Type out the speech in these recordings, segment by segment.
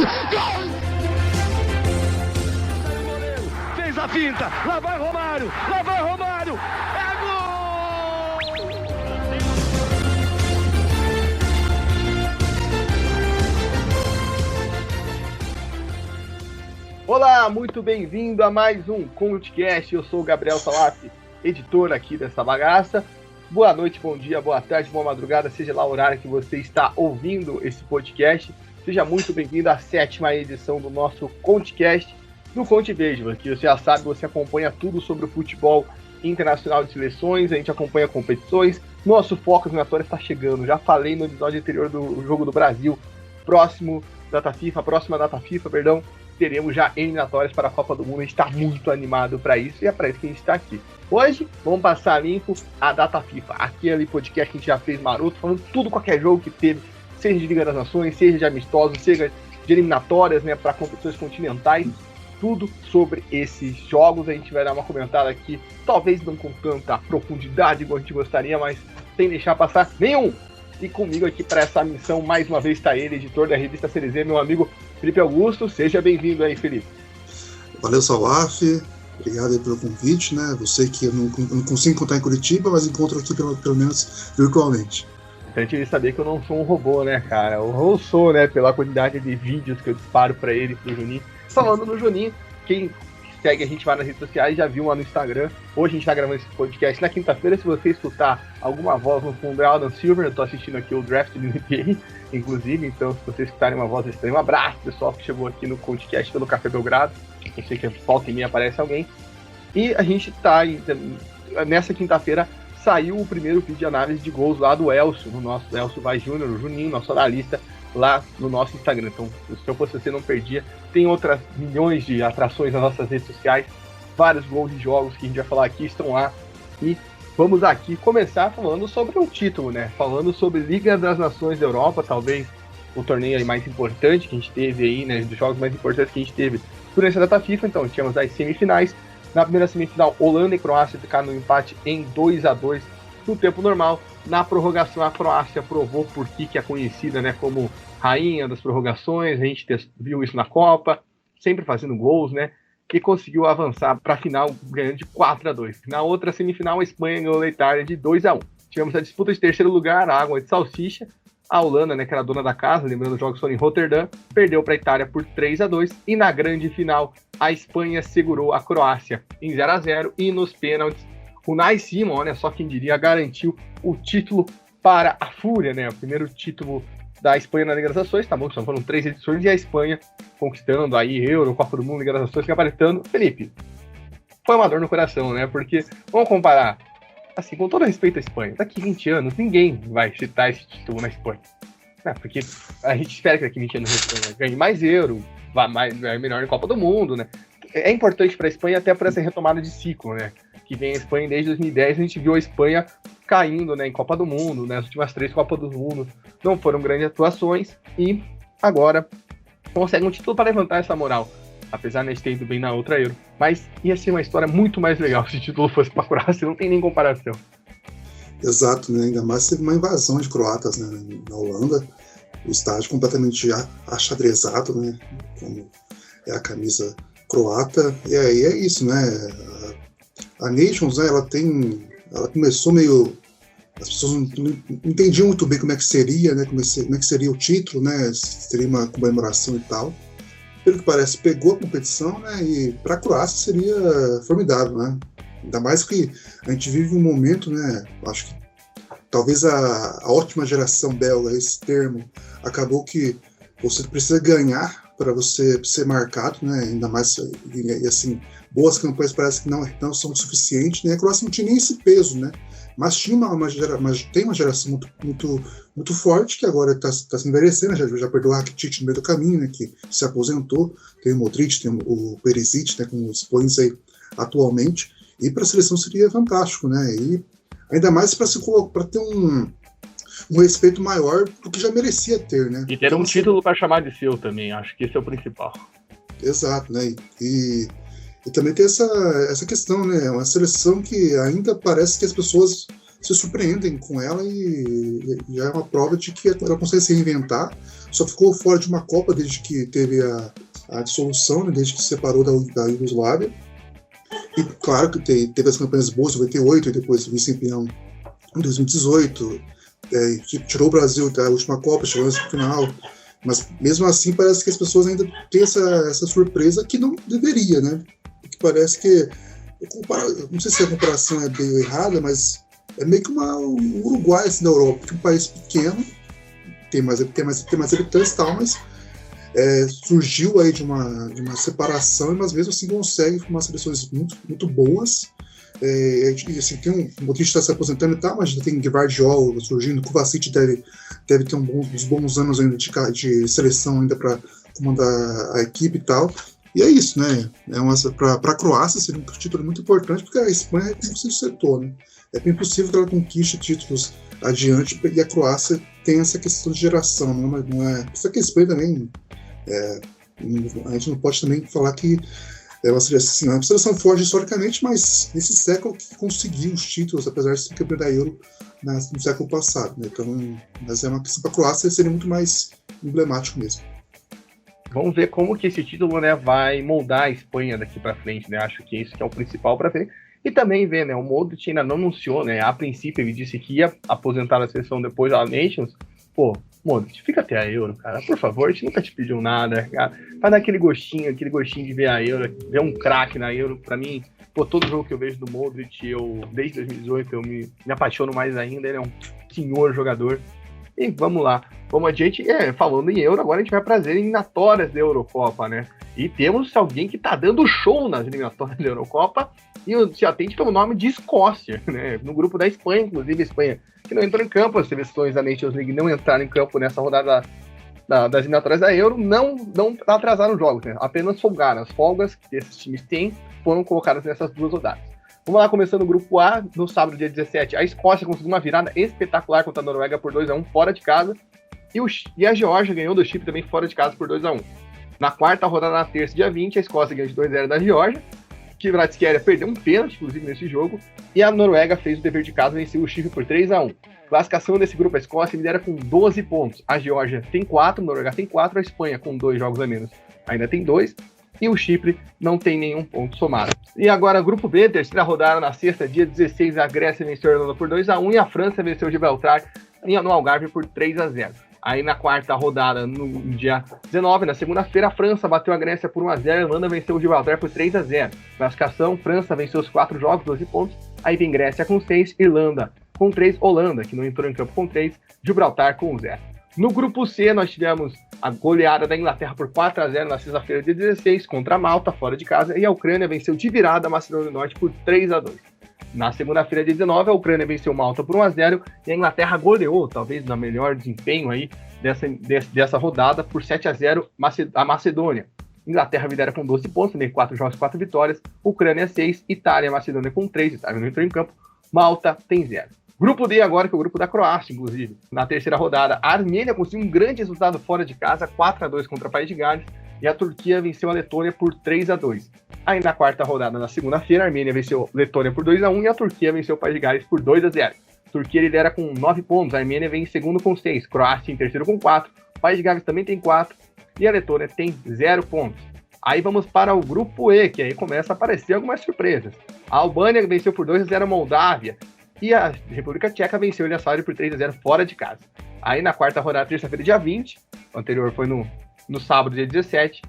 Gol! Fez a finta, lá vai Romário, é gol! Olá, muito bem-vindo a mais um ConteCast. Eu sou o Gabriel Salaf, editor aqui dessa bagaça. Boa noite, bom dia, boa tarde, boa madrugada, seja lá o horário que você está ouvindo esse podcast. Seja muito bem-vindo à 7ª edição do nosso ConteCast do Conte Vejo. Aqui você já sabe, você acompanha tudo sobre o futebol internacional de seleções, a gente acompanha competições. Nosso foco eliminatório está chegando. Já falei no episódio anterior do Jogo do Brasil. Próxima data FIFA, teremos já eliminatórias para a Copa do Mundo. A gente está muito animado para isso e é para isso que a gente está aqui. Hoje, vamos passar limpo a data FIFA. Aquele podcast que a gente já fez maroto, falando tudo, qualquer jogo que teve, seja de Liga das Nações, seja de amistosos, seja de eliminatórias, né, para competições continentais. Tudo sobre esses jogos. A gente vai dar uma comentada aqui, talvez não com tanta profundidade como a gente gostaria, mas sem deixar passar nenhum. E comigo aqui para essa missão, mais uma vez, está ele, editor da revista CDZ, meu amigo Felipe Augusto. Seja bem-vindo aí, Felipe. Valeu, Salaf. Obrigado aí pelo convite, né? Você que eu não consigo encontrar em Curitiba, mas encontro aqui pelo menos virtualmente. Importante ele saber que eu não sou um robô, né, cara? Eu sou, né, pela quantidade de vídeos que eu disparo para ele, pro Juninho. Falando no Juninho, quem segue a gente lá nas redes sociais já viu lá no Instagram. Hoje a gente tá gravando esse podcast na quinta-feira. Se você escutar alguma voz no fundo, é Adam Silver. Eu tô assistindo aqui o draft do NBA, inclusive. Então, se vocês escutarem uma voz estranha, um abraço, pessoal, que chegou aqui no podcast pelo Café Belgrado. Eu sei que volta e meia aparece alguém. E a gente tá nessa quinta-feira. Saiu o primeiro vídeo de análise de gols lá do Elcio, no nosso Elcio Vaz Júnior, o Juninho, nosso analista, lá no nosso Instagram. Então, se eu fosse você, não perdia. Tem outras milhões de atrações nas nossas redes sociais. Vários gols de jogos que a gente vai falar aqui estão lá. E vamos aqui começar falando sobre o título, né? Falando sobre Liga das Nações da Europa, talvez o torneio aí mais importante que a gente teve aí, né? Dos jogos mais importantes que a gente teve durante a data FIFA. Então, tínhamos as semifinais. Na primeira semifinal, Holanda e Croácia ficaram no empate em 2-2 no tempo normal. Na prorrogação, a Croácia provou por que é conhecida, né, como rainha das prorrogações. A gente viu isso na Copa, sempre fazendo gols, né? E conseguiu avançar para a final ganhando de 4-2. Na outra semifinal, a Espanha ganhou a Itália de 2-1. Tivemos a disputa de terceiro lugar, a água de salsicha. A Holanda, né, que era a dona da casa, lembrando os jogos foram em Roterdã, perdeu para a Itália por 3-2. E na grande final, a Espanha segurou a Croácia em 0-0. E nos pênaltis, o Unai Simon, olha só quem diria, garantiu o título para a Fúria, né? O primeiro título da Espanha na Liga das Nações. Tá bom, só foram 3 edições e a Espanha conquistando aí Euro, Copa do Mundo, Liga das Nações, gabaritando. Felipe, foi uma dor no coração, né? Porque, vamos comparar, assim, com todo respeito à Espanha, daqui 20 anos ninguém vai citar esse título na Espanha. Porque a gente espera que daqui 20 anos a Espanha ganhe mais Euro, vai melhor em Copa do Mundo, né? É importante para a Espanha até por essa retomada de ciclo, né? Que vem a Espanha desde 2010, a gente viu a Espanha caindo, né, em Copa do Mundo, né? As últimas 3 Copas do Mundo não foram grandes atuações e agora consegue um título para levantar essa moral. Apesar de ter ido bem na outra Euro. Mas ia ser uma história muito mais legal se o título fosse para a Croácia, não tem nem comparação. Exato, né? Ainda mais teve uma invasão de croatas, né, na Holanda. O estádio completamente achadrezado, né? Como é a camisa croata. E aí é isso, né? A Nations, né, ela começou meio... As pessoas não entendiam muito bem como é que seria, né? Como é que seria o título, né? Se teria uma comemoração e tal. Pelo que parece, pegou a competição, né, e para a Croácia seria formidável, né? Ainda mais que a gente vive um momento, né, acho que talvez a ótima geração belga, esse termo, acabou que você precisa ganhar para você ser marcado, né, ainda mais, e assim, boas campanhas parece que não são suficientes, né, a Croácia não tinha nem esse peso, né, mas tinha tem uma geração muito forte que agora está se envelhecendo, já perdeu o Rakitic no meio do caminho, né, que se aposentou, tem o Modric, tem o Perisic, né, como expoentes aí atualmente, e para a seleção seria fantástico, né, e ainda mais para ter um respeito maior do que já merecia ter, né. E ter um título para chamar de seu também, acho que esse é o principal. Exato, né, e também tem essa questão, né, uma seleção que ainda parece que as pessoas se surpreendem com ela e já é uma prova de que ela consegue se reinventar. Só ficou fora de uma Copa desde que teve a dissolução, né, desde que se separou da Iugoslávia. E claro que teve as campanhas boas em 98 e depois o vice-campeão em 2018. Tirou o Brasil da última Copa, chegou na final. Mas mesmo assim parece que as pessoas ainda têm essa surpresa que não deveria, né? Porque parece que, não sei se a comparação é bem errada, mas é meio que um Uruguai assim, da Europa, que é um país pequeno, tem mais habitantes e tal, mas surgiu aí de uma separação, mas mesmo assim consegue formar seleções muito, muito boas. Assim, tem um Modric está se aposentando e tal, mas tem Gvardiol surgindo, Kovacic deve ter uns bons anos ainda de seleção ainda para comandar a equipe e tal. E é isso, né? Para a Croácia seria um título muito importante, porque a Espanha, como você citou, né? É bem possível que ela conquiste títulos adiante, e a Croácia tem essa questão de geração, não é? Só que a Espanha também, a gente não pode também falar que ela seria assim, uma seleção forte historicamente, mas nesse século que conseguiu os títulos, apesar de ser campeão da Euro no século passado, né? Então, mas é uma questão para a Croácia, seria muito mais emblemático mesmo. Vamos ver como que esse título, né, vai moldar a Espanha daqui para frente, né? Acho que isso que é o principal para frente. E também ver, né, o Modric ainda não anunciou, né? A princípio ele disse que ia aposentar a seleção depois da Nations. Pô, Modric, fica até a Euro, cara. Por favor, a gente nunca te pediu nada, cara. Vai dar aquele gostinho de ver a Euro, ver um craque na Euro. Pra mim, pô, todo jogo que eu vejo do Modric, desde 2018, eu me apaixono mais ainda. Ele é um senhor jogador. E vamos lá, vamos adiante. Falando em Euro, agora a gente vai para as eliminatórias da Eurocopa, né? E temos alguém que tá dando show nas eliminatórias da Eurocopa e se atende pelo nome de Escócia, né? No grupo da Espanha, inclusive a Espanha, que não entrou em campo, as seleções da Nations League não entraram em campo nessa rodada das eliminatórias da Euro, não atrasaram os jogos, né? Apenas folgaram. As folgas que esses times têm foram colocadas nessas duas rodadas. Vamos lá, começando o grupo A, no sábado, dia 17, a Escócia conseguiu uma virada espetacular contra a Noruega por 2-1 fora de casa, e a Geórgia ganhou do Chipre também fora de casa por 2-1. Na quarta rodada, na terça, dia 20, a Escócia ganhou de 2-0 da Geórgia, que Kvaratskhelia perdeu um pênalti, inclusive, nesse jogo, e a Noruega fez o dever de casa e venceu o Chipre por 3-1. Classificação desse grupo, a Escócia lidera com 12 pontos, a Geórgia tem 4, a Noruega tem 4, a Espanha com 2 jogos a menos ainda tem 2, e o Chipre não tem nenhum ponto somado. E agora, grupo B, terceira rodada, na sexta, dia 16, a Grécia venceu a Irlanda por 2-1 e a França venceu o Gibraltar no Algarve por 3-0. Aí na quarta rodada, no dia 19, na segunda-feira, a França bateu a Grécia por 1-0, a Irlanda venceu o Gibraltar por 3-0. Classificação, França venceu os 4 jogos, 12 pontos, aí vem Grécia com 6, Irlanda com 3, Holanda, que não entrou em campo, com 3, Gibraltar com 0. No grupo C, nós tivemos a goleada da Inglaterra por 4-0 na sexta-feira, dia 16, contra a Malta, fora de casa, e a Ucrânia venceu de virada a Macedônia do Norte por 3-2. Na segunda-feira, dia 19, a Ucrânia venceu Malta por 1-0 e a Inglaterra goleou, talvez no melhor desempenho aí dessa rodada, por 7-0 a Macedônia. Inglaterra lidera com 12 pontos, tem 4 jogos, 4 vitórias, Ucrânia 6, Itália e Macedônia com 3, Itália não entrou em campo, Malta tem 0. Grupo D agora, que é o grupo da Croácia, inclusive. Na terceira rodada, a Armênia conseguiu um grande resultado fora de casa, 4-2 contra o País de Gales, e a Turquia venceu a Letônia por 3-2. Aí na quarta rodada, na segunda-feira, a Armênia venceu a Letônia por 2-1 e a Turquia venceu o País de Gales por 2-0. Turquia lidera com 9 pontos, a Armênia vem em segundo com 6, Croácia em terceiro com 4, o País de Gales também tem 4 e a Letônia tem 0 pontos. Aí vamos para o grupo E, que aí começa a aparecer algumas surpresas. A Albânia venceu por 2-0 a Moldávia, e a República Tcheca venceu o Ilha por 3-0 fora de casa. Aí na quarta rodada, terça-feira, dia 20, o anterior foi no sábado, dia 17,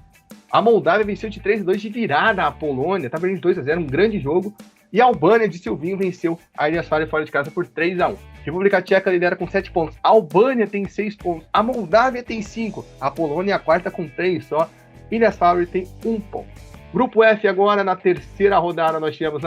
a Moldávia venceu de 3-2 de virada a Polônia, tá perdendo 2-0, um grande jogo, e a Albânia de Silvinho venceu a Ilha fora de casa por 3-1. República Tcheca lidera com 7 pontos, a Albânia tem 6 pontos, a Moldávia tem 5, a Polônia a quarta com 3 só, Ilha tem 1 ponto. Grupo F agora, na terceira rodada, nós tivemos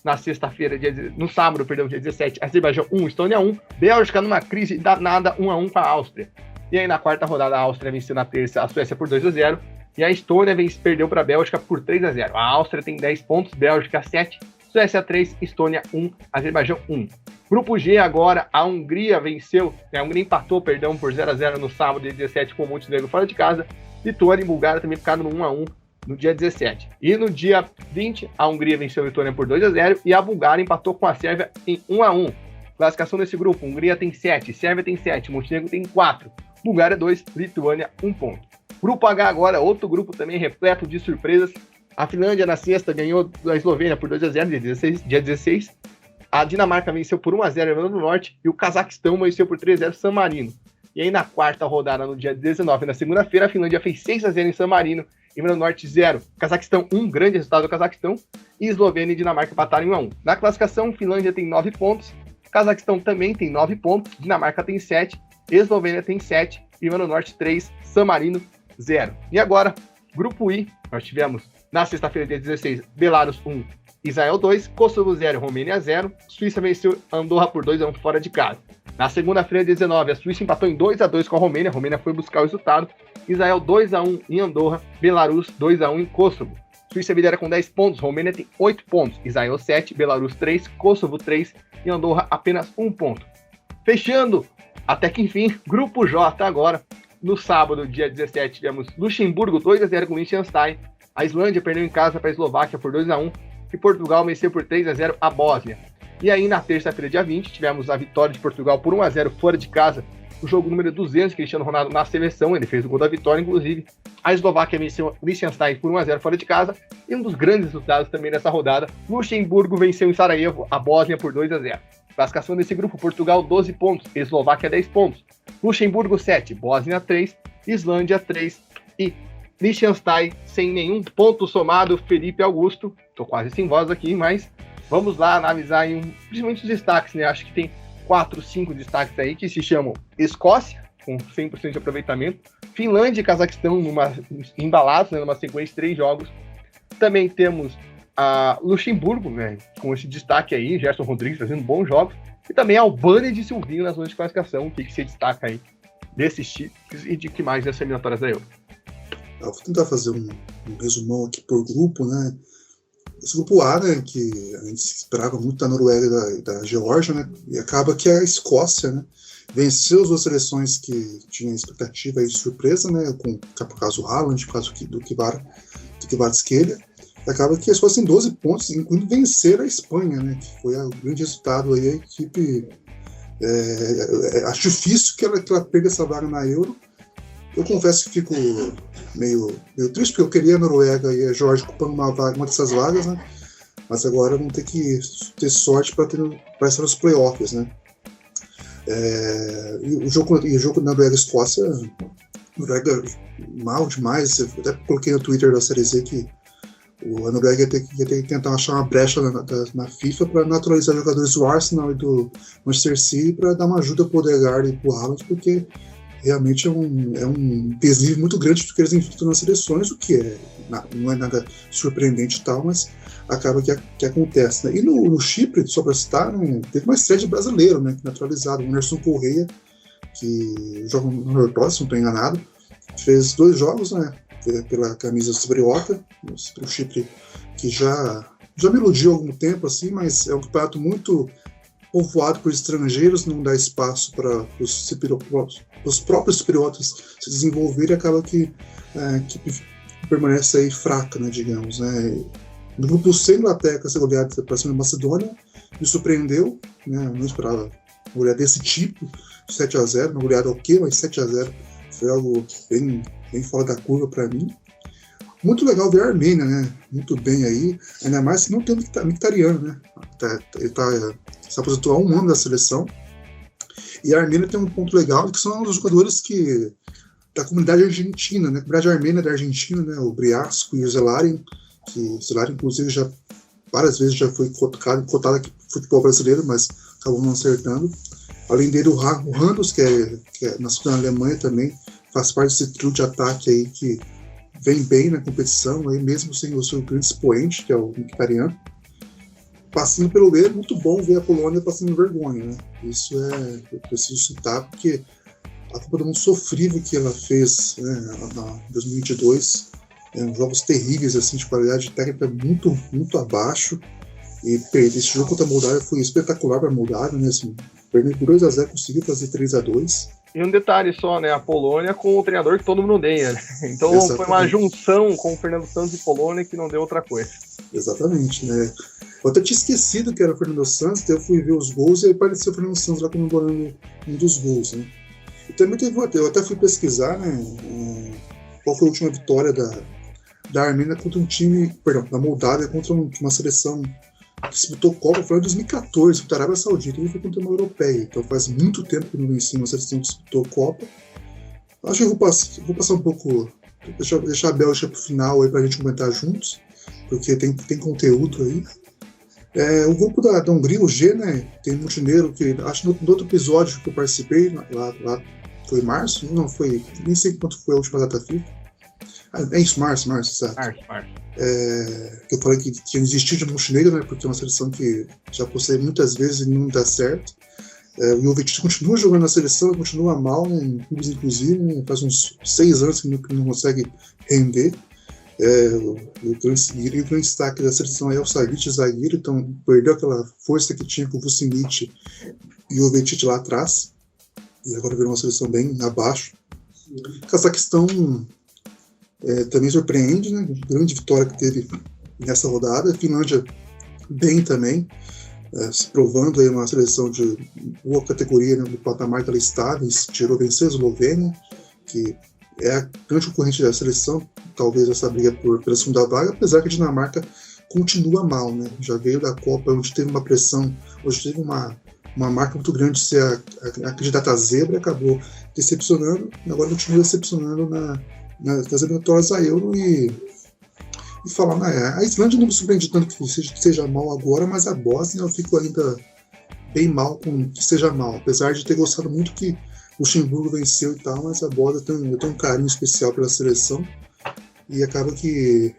na sexta-feira, no sábado, dia 17, Azerbaijão 1, Estônia 1, Bélgica numa crise danada 1-1 com a Áustria. E aí na quarta rodada a Áustria venceu na terça a Suécia por 2-0 e a Estônia perdeu para a Bélgica por 3-0. A Áustria tem 10 pontos, Bélgica 7, Suécia 3, Estônia 1, Azerbaijão 1. Grupo G agora, a Hungria venceu, a Hungria empatou, por 0-0 no sábado, dia 17, com o Montenegro fora de casa. Lituânia e Bulgária também ficaram no 1-1 no dia 17. E no dia 20, a Hungria venceu a Letônia por 2-0 e a Bulgária empatou com a Sérvia em 1-1. Classificação desse grupo, Hungria tem 7, Sérvia tem 7, Montenegro tem 4, Bulgária 2, Lituânia 1 ponto. Grupo H agora, outro grupo também repleto de surpresas. A Finlândia na sexta ganhou da Eslovênia por 2-0 dia 16. A Dinamarca venceu por 1-0 a Irlanda do Norte e o Cazaquistão venceu por 3-0 San Marino. E aí na quarta rodada, no dia 19, na segunda-feira, a Finlândia fez 6-0 em San Marino, Irlanda do Norte 0, Cazaquistão 1, grande resultado do Cazaquistão, e Eslovênia e Dinamarca empataram em 1-1. Na classificação, Finlândia tem 9 pontos, Cazaquistão também tem 9 pontos, Dinamarca tem 7, Eslovênia tem 7, Irlanda do Norte 3, San Marino 0. E agora, grupo I, nós tivemos na sexta-feira, dia 16, Belarus 1, Israel 2, Kosovo 0, Romênia 0, Suíça venceu Andorra por 2-1 fora de casa. Na segunda-feira, 19, a Suíça empatou em 2-2 com a Romênia foi buscar o resultado, Israel 2-1 em Andorra, Belarus 2-1 em Kosovo. Suíça lidera com 10 pontos, Romênia tem 8 pontos, Israel 7, Belarus 3, Kosovo 3 e Andorra apenas 1 ponto. Fechando, até que enfim, grupo J agora, no sábado, dia 17, tivemos Luxemburgo 2-0 com Liechtenstein, a Islândia perdeu em casa para a Eslováquia por 2-1 e Portugal venceu por 3-0 a Bósnia. E aí na terça-feira, dia 20, tivemos a vitória de Portugal por 1-0 fora de casa, o jogo número 200, Cristiano Ronaldo na seleção, ele fez o gol da vitória, inclusive. A Eslováquia venceu Liechtenstein por 1-0 fora de casa, e um dos grandes resultados também nessa rodada, Luxemburgo venceu em Sarajevo a Bósnia por 2-0. Classificação desse grupo, Portugal 12 pontos, Eslováquia 10 pontos, Luxemburgo 7, Bósnia 3, Islândia 3 e Liechtenstein sem nenhum ponto somado. Felipe Augusto, tô quase sem voz aqui, mas vamos lá analisar principalmente os destaques, né? Acho que tem 4, 5 destaques aí que se chamam Escócia, com 100% de aproveitamento, Finlândia e Cazaquistão embalados, né, numa sequência de 3 jogos. Também temos a Luxemburgo, né, com esse destaque aí, Gerson Rodrigues fazendo bons jogos, e também a Albânia de Silvinho na zona de classificação. O que se destaca aí desses títulos e de que mais das eliminatórias da Euro? Eu vou tentar fazer um resumão aqui por grupo, né? Esse grupo A, né, que a gente esperava muito da Noruega e da Geórgia, né, e acaba que a Escócia, né, venceu as duas seleções que tinham expectativa de surpresa, né, por causa do Haaland, por causa do Kvaratskhelia. Acaba que a Escócia tem 12 pontos, incluindo vencer a Espanha, né, que foi o grande resultado aí. A equipe, acho difícil que ela perca essa vaga na Euro. Eu confesso que fico meio triste, porque eu queria a Noruega e a Geórgia ocupando uma dessas vagas, né? Mas agora vão ter que ter sorte para estar nos playoffs, né? E o jogo da Noruega e Escócia, Noruega mal demais. Eu até coloquei no Twitter da Série Z que a Noruega ia ter que tentar achar uma brecha na FIFA para naturalizar jogadores do Arsenal e do Manchester City para dar uma ajuda para o Odegaard e para o Haaland, porque realmente é um desnível muito grande do que eles enfrentam nas seleções, o que não é nada surpreendente e tal, mas acaba que acontece, né? E no Chipre, só para citar, né, teve uma estreia de brasileiro, né, naturalizado, o Anderson Correia, que joga no Nortóis, se não estou enganado, fez 2 jogos, né, pela camisa cipriota, o Chipre, que já me iludiu há algum tempo, assim, mas é um campeonato muito povoado por estrangeiros, não dá espaço para os próprios cipriotas se desenvolverem, e acaba que a equipe permanece aí fraca, né, digamos, né. No grupo C, Inglaterra, essa goleada para cima da Macedônia, me surpreendeu, né, não esperava uma goleada desse tipo, 7-0, uma goleada ok, mas 7-0 foi algo bem fora da curva para mim. Muito legal ver a Armênia, né, muito bem aí, ainda mais que não tem um mictariano, né, ele se aposentou há 1 ano da seleção, e a Armênia tem um ponto legal, que são os jogadores da comunidade argentina, né, a comunidade armênia da Argentina, né, o Briasco e o Zelarin, que o Zelarin, inclusive, várias vezes já foi cotado aqui no futebol brasileiro, mas acabou não acertando. Além dele, o Randus, que é nascido na Alemanha também, faz parte desse trio de ataque aí que vem bem na competição, aí mesmo sem o seu grande expoente, que é o Mkhitaryan. Passando pelo meio, é muito bom ver a Polônia passando vergonha, né? Isso eu preciso citar, porque a Copa do Mundo sofrível que ela fez, né, em 2022, jogos terríveis, assim, de qualidade técnica muito, muito abaixo, e perder esse jogo contra a Moldávia foi espetacular para a Moldávia, né? Assim, perdendo por 2-0, conseguiu fazer 3-2. E um detalhe só, né? A Polônia com o treinador que todo mundo odeia, né? Então Exatamente. Foi uma junção com o Fernando Santos e Polônia que não deu outra coisa. Exatamente, né? Eu até tinha esquecido que era o Fernando Santos, daí eu fui ver os gols e aí apareceu o Fernando Santos lá comemorando um dos gols, né? E também eu até fui pesquisar, né, qual foi a última vitória da Armênia contra um time, perdão, da Moldávia contra uma seleção que disputou Copa, foi em 2014, contra a Arábia Saudita, e foi contra uma europeia, então faz muito tempo que não venci uma seleção que disputou Copa. Acho que eu vou passar um pouco, deixar a Bélgica pro final aí pra gente comentar juntos, porque tem conteúdo aí. O grupo da Hungria, o G, né, tem Montenegro, que acho que no outro episódio que eu participei, lá foi em março, não foi, nem sei quanto foi a última data FIFA. É isso, março, exato. Março. Que eu falei que tinha desistido de Montenegro, né, porque é uma seleção que já postei muitas vezes e não dá certo. O Jovetic continua jogando na seleção, continua mal, né, em clubes inclusive, né, faz uns 6 anos que não consegue render. O grande destaque da seleção é o Savic, zagueiro, então perdeu aquela força que tinha com o Vucinic e o Jovetic lá atrás, e agora virou uma seleção bem abaixo. Cazaquistão também surpreende, né, grande vitória que teve nessa rodada. Finlândia bem também, se provando aí uma seleção de boa categoria, né, do patamar que ela estava, venceu a Eslovênia, que é a grande concorrente da seleção, talvez essa briga pela segunda vaga, apesar que a Dinamarca continua mal, né? Já veio da Copa, onde teve uma pressão, onde teve uma marca muito grande de ser a candidata a zebra, acabou decepcionando, e agora continua decepcionando nas eliminatórias a Euro e falar, né? A Islândia não me surpreende tanto que seja mal agora, mas a Bósnia eu fico ainda bem mal com que seja mal, apesar de ter gostado muito que o Luxemburgo venceu e tal, mas a Bósnia tem um carinho especial pela seleção e acaba que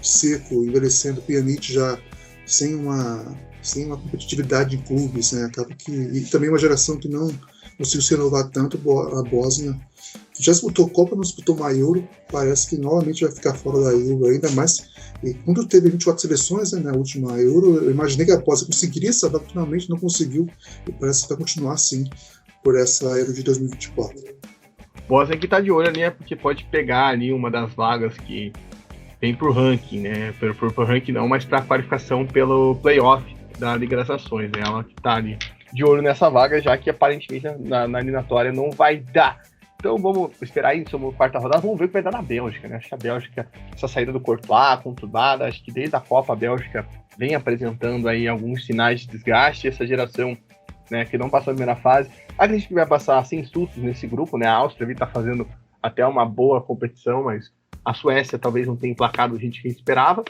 seco, envelhecendo, Pjanic já sem uma competitividade em clubes, né? Acaba que, e também uma geração que não conseguiu se renovar tanto, a Bósnia, que já disputou Copa, não disputou uma Euro, parece que novamente vai ficar fora da Euro, ainda mais. E quando teve 24 seleções, né, na última Euro, eu imaginei que a Bósnia conseguiria salvar, finalmente não conseguiu, e parece que vai continuar assim por essa Euro de 2024. Bósnia que tá de olho ali, porque pode pegar ali uma das vagas que vem pro ranking, né? Pro ranking não, mas pra qualificação pelo playoff da Liga das Nações, né? Ela que tá ali de olho nessa vaga, já que aparentemente na eliminatória não vai dar. Então vamos esperar aí, somos quarta rodada, vamos ver o que vai dar na Bélgica, né? Acho que a Bélgica, essa saída do Courtois, conturbada, acho que desde a Copa a Bélgica vem apresentando aí alguns sinais de desgaste, essa geração, né, que não passou a primeira fase. Acredito que vai passar sem sustos nesse grupo, né? A Áustria está fazendo até uma boa competição, mas a Suécia talvez não tenha emplacado a gente que esperava,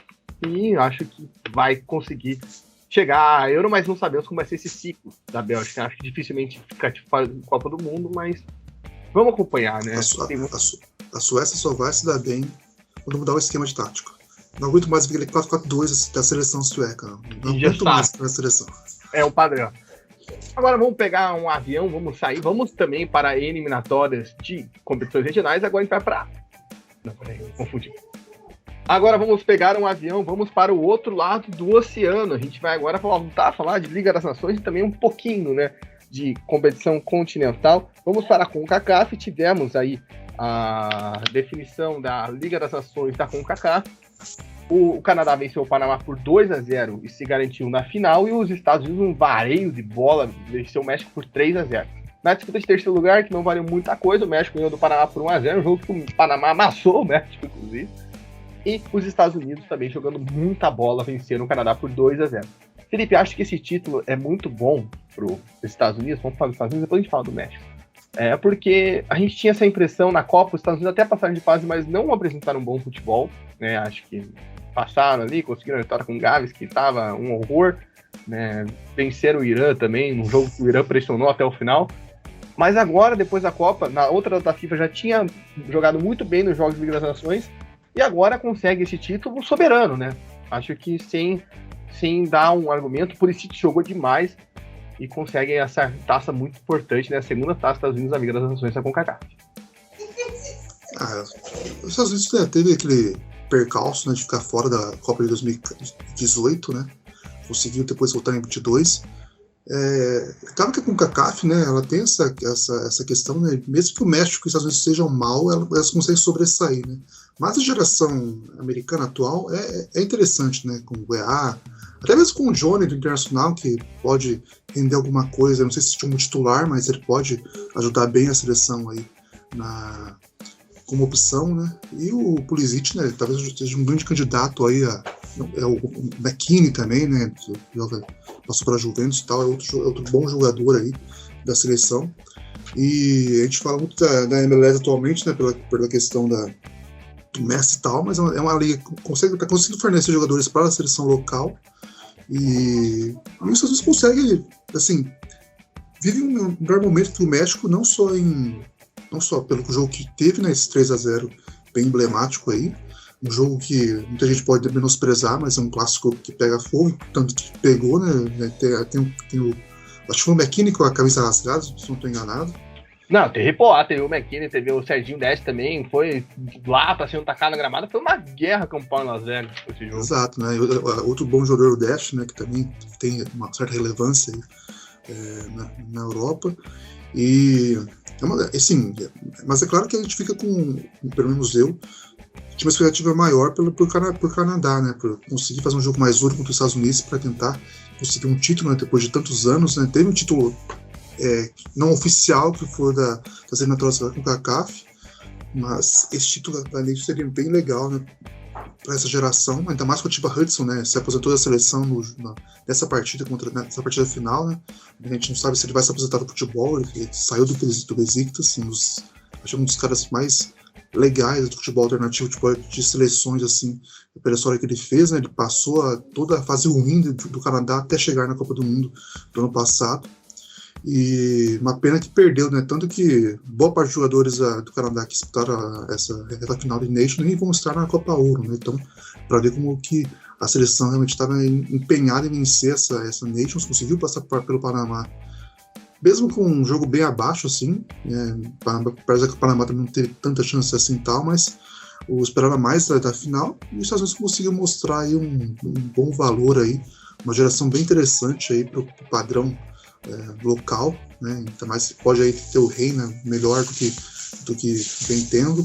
e acho que vai conseguir chegar à Euro, mas não sabemos como vai ser esse ciclo da Bélgica. Acho que dificilmente fica de Copa do Mundo, mas vamos acompanhar, né? A Suécia só vai se dar bem quando mudar o esquema de tático. Não aguento mais ver aquele 4-4-2 da seleção sueca. Não aguento mais para a seleção. É o padrão. Agora vamos pegar um avião, vamos sair, vamos também para eliminatórias de competições regionais. Agora a gente vai para... Não, peraí, confundi. Agora vamos pegar um avião, vamos para o outro lado do oceano. A gente vai agora voltar a falar de Liga das Nações e também um pouquinho, né, de competição continental. Vamos para a CONCACAF. Tivemos aí a definição da Liga das Nações da CONCACAF. O Canadá venceu o Panamá por 2-0 e se garantiu na final, e os Estados Unidos, um vareio de bola, venceu o México por 3-0. Na disputa de terceiro lugar, que não valeu muita coisa, o México ganhou do Panamá por 1-0, um jogo que o Panamá amassou o México, inclusive. E os Estados Unidos também jogando muita bola, venceram o Canadá por 2-0. Felipe, acho que esse título é muito bom para os Estados Unidos. Vamos falar dos Estados Unidos, depois a gente fala do México. Porque a gente tinha essa impressão na Copa, os Estados Unidos até passaram de fase, mas não apresentaram um bom futebol, né? Acho que passaram ali, conseguiram a vitória com o Gales, que estava um horror, né? Venceram o Irã também, num jogo que o Irã pressionou até o final. Mas agora, depois da Copa, na outra da FIFA já tinha jogado muito bem nos Jogos de Liga das Nações, e agora consegue esse título soberano, né? Acho que sem dar um argumento, por isso jogou demais e consegue essa taça muito importante, né? A segunda taça dos Estados Unidos da Liga das Nações da CONCACAF. Os Estados Unidos teve aquele percalço, né, de ficar fora da Copa de 2018, né? Conseguiu depois voltar em 22. Claro que a CONCACAF, né, ela tem essa questão, né, mesmo que o México e os Estados Unidos sejam mal, elas conseguem sobressair, né? Mas a geração americana atual é interessante, né? Com o EA, até mesmo com o Johnny do Internacional, que pode render alguma coisa. Não sei se como titular, mas ele pode ajudar bem a seleção aí como opção, né? E o Pulisic, né? Talvez seja um grande candidato aí o McKinney também, né? Passou para a Juventus e tal, é outro bom jogador aí da seleção. E a gente fala muito da MLS atualmente, né? Pela questão do Messi e tal, mas é uma liga que tá conseguindo fornecer jogadores para a seleção local. E os Estados Unidos consegue, assim, vive um melhor momento que o México, não só pelo jogo que teve, né, esse 3-0 bem emblemático aí, um jogo que muita gente pode menosprezar, mas é um clássico que pega fogo, tanto que pegou, né, tem o acho que foi o McKinney com a camisa rasgada, se não estou enganado. Não, teve o McKinney, teve o Serginho Deste também, foi lá pra sendo tacado na gramada, foi uma guerra campal em Las Vegas esse jogo. Exato, né, outro bom jogador, o Deste, né, que também tem uma certa relevância aí, na Europa, e assim, mas é claro que a gente fica com, pelo menos eu, tinha uma expectativa maior por Canadá, né, por conseguir fazer um jogo mais duro contra os Estados Unidos para tentar conseguir um título, né, depois de tantos anos, né, teve um título não oficial, que foi das eliminatórias com o CACAF, mas esse título da Nation seria bem legal, né, para essa geração, ainda mais com o Tiba Hudson, né, se aposentou da seleção nessa partida final, né, a gente não sabe se ele vai se aposentar do futebol, ele saiu do Besiktas, assim, acho um dos caras mais legais do futebol alternativo, de seleções, assim, pela história que ele fez, né, ele passou toda a fase ruim do Canadá até chegar na Copa do Mundo do ano passado, e uma pena que perdeu, né, tanto que boa parte dos jogadores do Canadá que disputaram essa reta final de Nation nem vão estar na Copa Ouro, né, então, para ver como que a seleção realmente estava empenhada em vencer essa Nations, conseguiu passar pelo Panamá, mesmo com um jogo bem abaixo, assim, parece que o Panamá também não teve tanta chance assim e tal, mas eu esperava mais da final, e os Estados Unidos conseguiu mostrar aí um bom valor aí, uma geração bem interessante aí para o padrão local, né? Então, mais pode aí ter o Reina melhor do que vem tendo,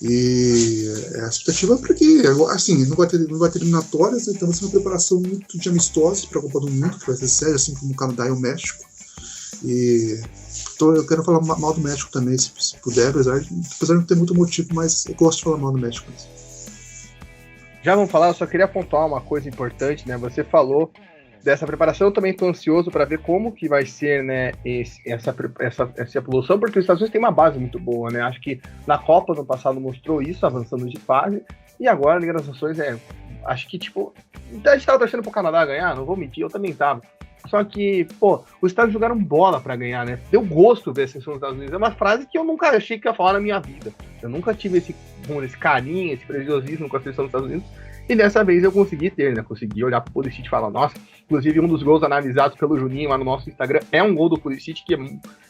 e a expectativa é para que, assim, não vai ter eliminatórias, então vai ser uma preparação muito de amistosos para a Copa do Mundo, que vai ser séria, assim como o Canadá e o México, e eu quero falar mal do México também, se puder, apesar de não ter muito motivo, mas eu gosto de falar mal do México mesmo. Já vamos falar, eu só queria pontuar uma coisa importante, né? Você falou dessa preparação, eu também estou ansioso para ver como que vai ser, né, essa evolução, porque os Estados Unidos têm uma base muito boa, né? Acho que na Copa do passado mostrou isso, avançando de fase, e agora a Liga das Nações acho que, tipo, a gente estava torcendo pro Canadá ganhar, não vou mentir, eu também tava. Só que, os Estados jogaram bola pra ganhar, né? Deu gosto ver a seleção dos Estados Unidos. É uma frase que eu nunca achei que ia falar na minha vida. Eu nunca tive esse carinho, esse preciosismo com a seleção dos Estados Unidos. E dessa vez eu consegui ter, né? Consegui olhar pro Pulisic e falar, nossa, inclusive um dos gols analisados pelo Juninho lá no nosso Instagram é um gol do Pulisic, que é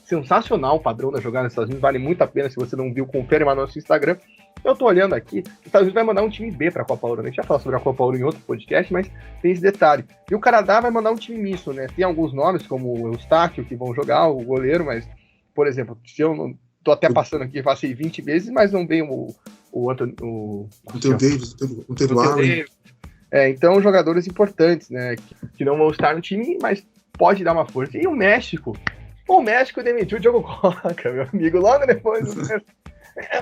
sensacional o padrão da jogada nos Estados Unidos. Vale muito a pena, se você não viu, confere lá no nosso Instagram. Eu tô olhando aqui, os Estados Unidos vai mandar um time B pra Copa Ouro, né? A gente já falou sobre a Copa Ouro em outro podcast, mas tem esse detalhe. E o Canadá vai mandar um time misto, né? Tem alguns nomes, como o Eustáquio, que vão jogar, o goleiro, mas, por exemplo, se eu não... Tô até passando aqui, passei 20 vezes, mas não vem o Anthony... Não tem o Davis, não tem o Allen. Então, jogadores importantes, né? Que não vão estar no time, mas pode dar uma força. E o México demitiu o Diogo Coca, meu amigo, logo depois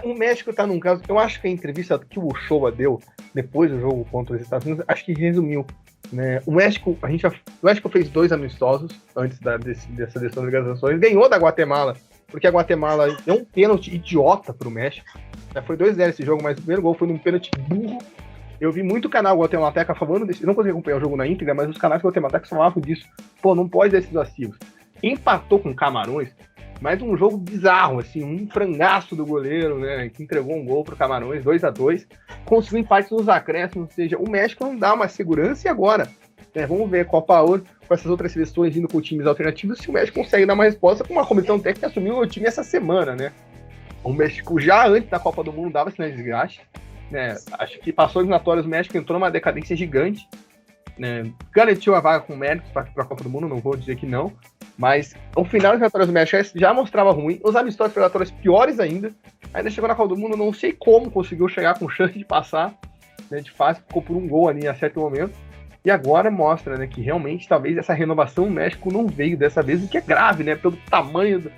o México tá num caso, eu acho que a entrevista que o Ochoa deu depois do jogo contra os Estados Unidos, acho que resumiu, né? O México fez 2 amistosos antes dessa decisão de Liga das Nações, ganhou da Guatemala, porque a Guatemala deu um pênalti idiota pro México, né? Foi 2-0 esse jogo, mas o primeiro gol foi num pênalti burro. Eu vi muito canal guatemalteca falando desse, não consegui acompanhar o jogo na íntegra, mas os canais guatemaltecas falavam disso, não pode dar esses vacíos. Empatou com Camarões, mas um jogo bizarro, assim, um frangaço do goleiro, né, que entregou um gol pro Camarões, 2-2, conseguiu empate nos acréscimos, ou seja, o México não dá uma segurança, e agora? Vamos ver Copa Ouro, com essas outras seleções indo com times alternativos, se o México consegue dar uma resposta com uma comissão técnica que assumiu o time essa semana, né? O México já antes da Copa do Mundo dava sinais de desgaste, né? Acho que passou eliminatórias, o México entrou numa decadência gigante, né? Garantiu a vaga com méritos para a Copa do Mundo, não vou dizer que não, Mas o final das eliminatórias do México já mostrava ruim, os amistosos eliminatórios piores ainda. Ainda chegou na Copa do Mundo, não sei como conseguiu chegar com chance de passar, né, de fase, ficou por um gol ali a certo momento. E agora mostra, né, que realmente talvez essa renovação no México não veio dessa vez, o que é grave, né, pelo tamanho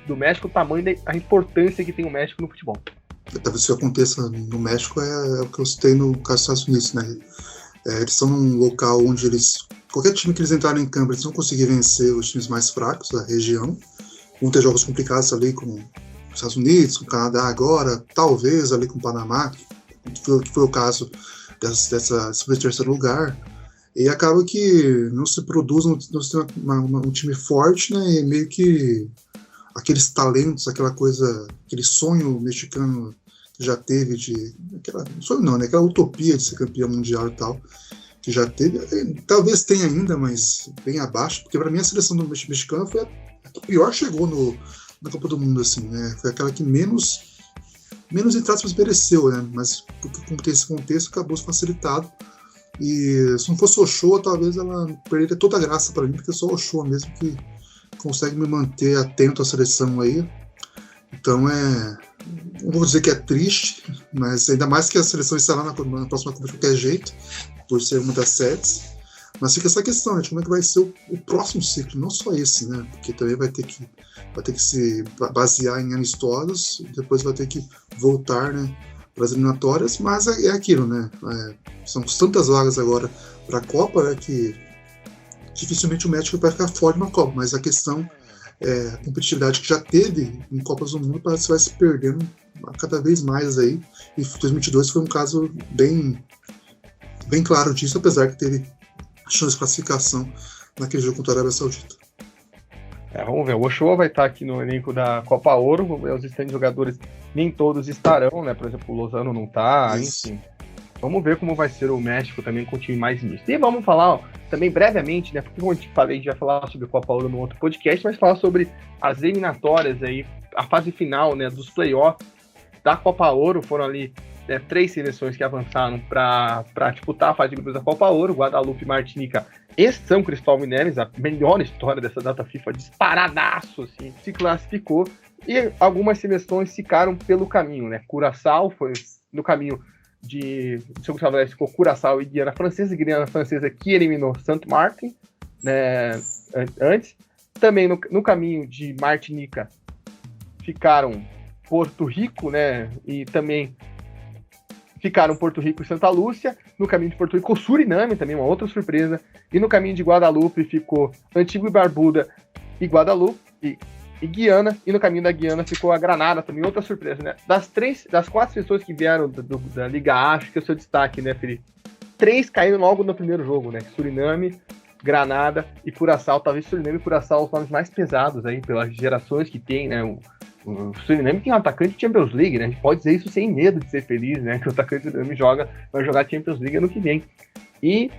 do México, o tamanho da importância que tem o México no futebol. Talvez isso aconteça no México é o que eu citei no caso dos Estados Unidos, né? Eles estão num local onde qualquer time que eles entrarem em campo, eles vão conseguir vencer os times mais fracos da região. Vão ter jogos complicados ali com os Estados Unidos, com o Canadá agora, talvez ali com o Panamá, que foi o caso desse terceiro lugar. E acaba que não se produz um time forte, né? E meio que aqueles talentos, aquele sonho mexicano que já teve aquela utopia de ser campeão mundial e tal, que já teve, talvez tenha ainda, mas bem abaixo, porque para mim a seleção do mexicano foi a que pior chegou na Copa do Mundo, assim, né? Foi aquela que menos entre aspas mereceu, né? Mas porque esse contexto acabou se facilitado. E se não fosse o Ochoa, talvez ela perderia toda a graça para mim, porque é só o Ochoa mesmo que consegue me manter atento à seleção aí. Então não vou dizer que é triste, mas ainda mais que a seleção estará na próxima Copa de qualquer jeito, por ser uma das sedes. Mas fica essa questão, né, de como é que vai ser o próximo ciclo, não só esse, né? Porque também vai ter que se basear em amistosos, depois vai ter que voltar, né, para as eliminatórias, mas é aquilo, né? São tantas vagas agora para a Copa, né, que dificilmente o México vai ficar fora de uma Copa, mas a questão a competitividade que já teve em Copas do Mundo parece que vai se perdendo cada vez mais aí, e 2022 foi um caso bem claro disso, apesar que teve chance de classificação naquele jogo contra a Arábia Saudita. Vamos ver, o Ochoa vai estar aqui no elenco da Copa Ouro, vamos ver os restantes jogadores, nem todos estarão, né, por exemplo, o Lozano não está, enfim. Vamos ver como vai ser o México também com o time mais misto. E vamos falar também brevemente, né, porque como eu te falei, a gente vai falar sobre Copa Ouro no outro podcast, mas falar sobre as eliminatórias aí, a fase final, né, dos playoffs da Copa Ouro. Foram ali, né, 3 seleções que avançaram para disputar a fase de grupos da Copa Ouro: Guadalupe, Martinica e São Cristóvão e Neves, a melhor história dessa data FIFA, disparadaço, assim, se classificou, e algumas seleções ficaram pelo caminho, né? Curaçao foi no caminho de São Cristóvão, ficou Curaçao e Guiana Francesa que eliminou Saint Martin, né, antes. Também no caminho de Martinica ficaram Porto Rico, né, e também ficaram Porto Rico e Santa Lúcia. No caminho de Porto Rico, Suriname, também uma outra surpresa. E no caminho de Guadalupe ficou Antigua e Barbuda e Guadalupe e Guiana. E no caminho da Guiana ficou a Granada, também outra surpresa, né? Das 4 pessoas que vieram da Liga A, acho que é o seu destaque, né, Felipe? 3 caíram logo no primeiro jogo, né? Suriname, Granada e Curaçao. Talvez Suriname e Curaçao os nomes mais pesados aí, pelas gerações que tem, né? O Suriname tem um atacante de Champions League, né? A gente pode dizer isso sem medo de ser feliz, né? Que o atacante do Suriname vai jogar Champions League ano que vem. E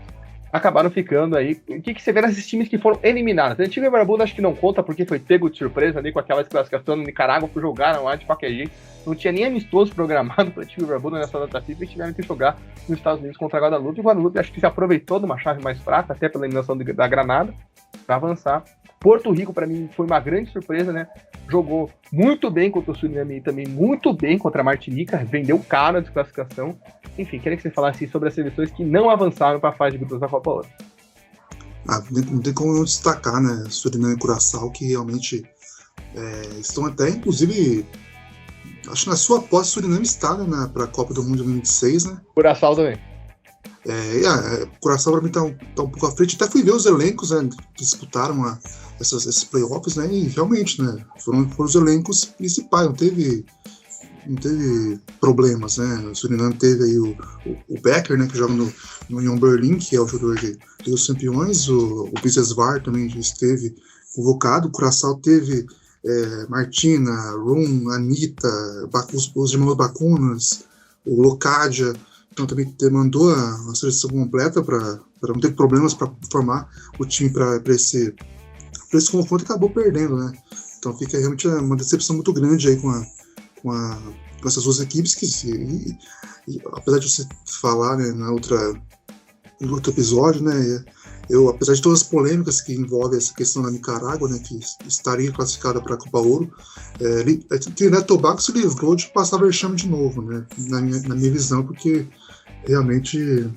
acabaram ficando aí. O que você vê nesses times que foram eliminados? A Antigua e Barbuda acho que não conta, porque foi pego de surpresa ali com aquela desclassificação no Nicarágua, que jogaram lá de qualquer jeito. Não tinha nem amistoso programado para Antigua e Barbuda nessa data FIFA, e tiveram que jogar nos Estados Unidos contra a Guadalupe. E o Guadalupe acho que se aproveitou de uma chave mais fraca, até pela eliminação da Granada, para avançar. Porto Rico, para mim, foi uma grande surpresa, né? Jogou muito bem contra o Suriname e também muito bem contra a Martinica, vendeu caro a desclassificação. Enfim, queria que você falasse sobre as seleções que não avançaram para a fase de grupos da Copa Ouro. Não tem como eu destacar, né? Suriname e Curaçao, que realmente estão até, inclusive, acho que na sua posse, Suriname está, né, para a Copa do Mundo de 2026, né? Curaçao também. Curaçao para mim tá um pouco à frente. Até fui ver os elencos, né, que disputaram esses playoffs, né? E realmente, né, foram os elencos principais. Não teve problemas, né? O Suriname teve aí o Becker, né, que joga no Union Berlin, que é o jogador de dos campeões. O Bisesvar também esteve convocado. O Curaçao teve Martina, Rum, Anitta, os irmãos Bacunas, o Locadia. Então também mandou a seleção completa para não ter problemas para formar o time para esse confronto, e acabou perdendo, né? Então fica realmente uma decepção muito grande aí com essas duas equipes apesar de você falar, né, no outro episódio, né, apesar de todas as polêmicas que envolvem essa questão da Nicarágua, né, que estaria classificada para a Copa Ouro, Trinidad e Tobago se livrou de passar vexame de novo, né, na minha visão, porque realmente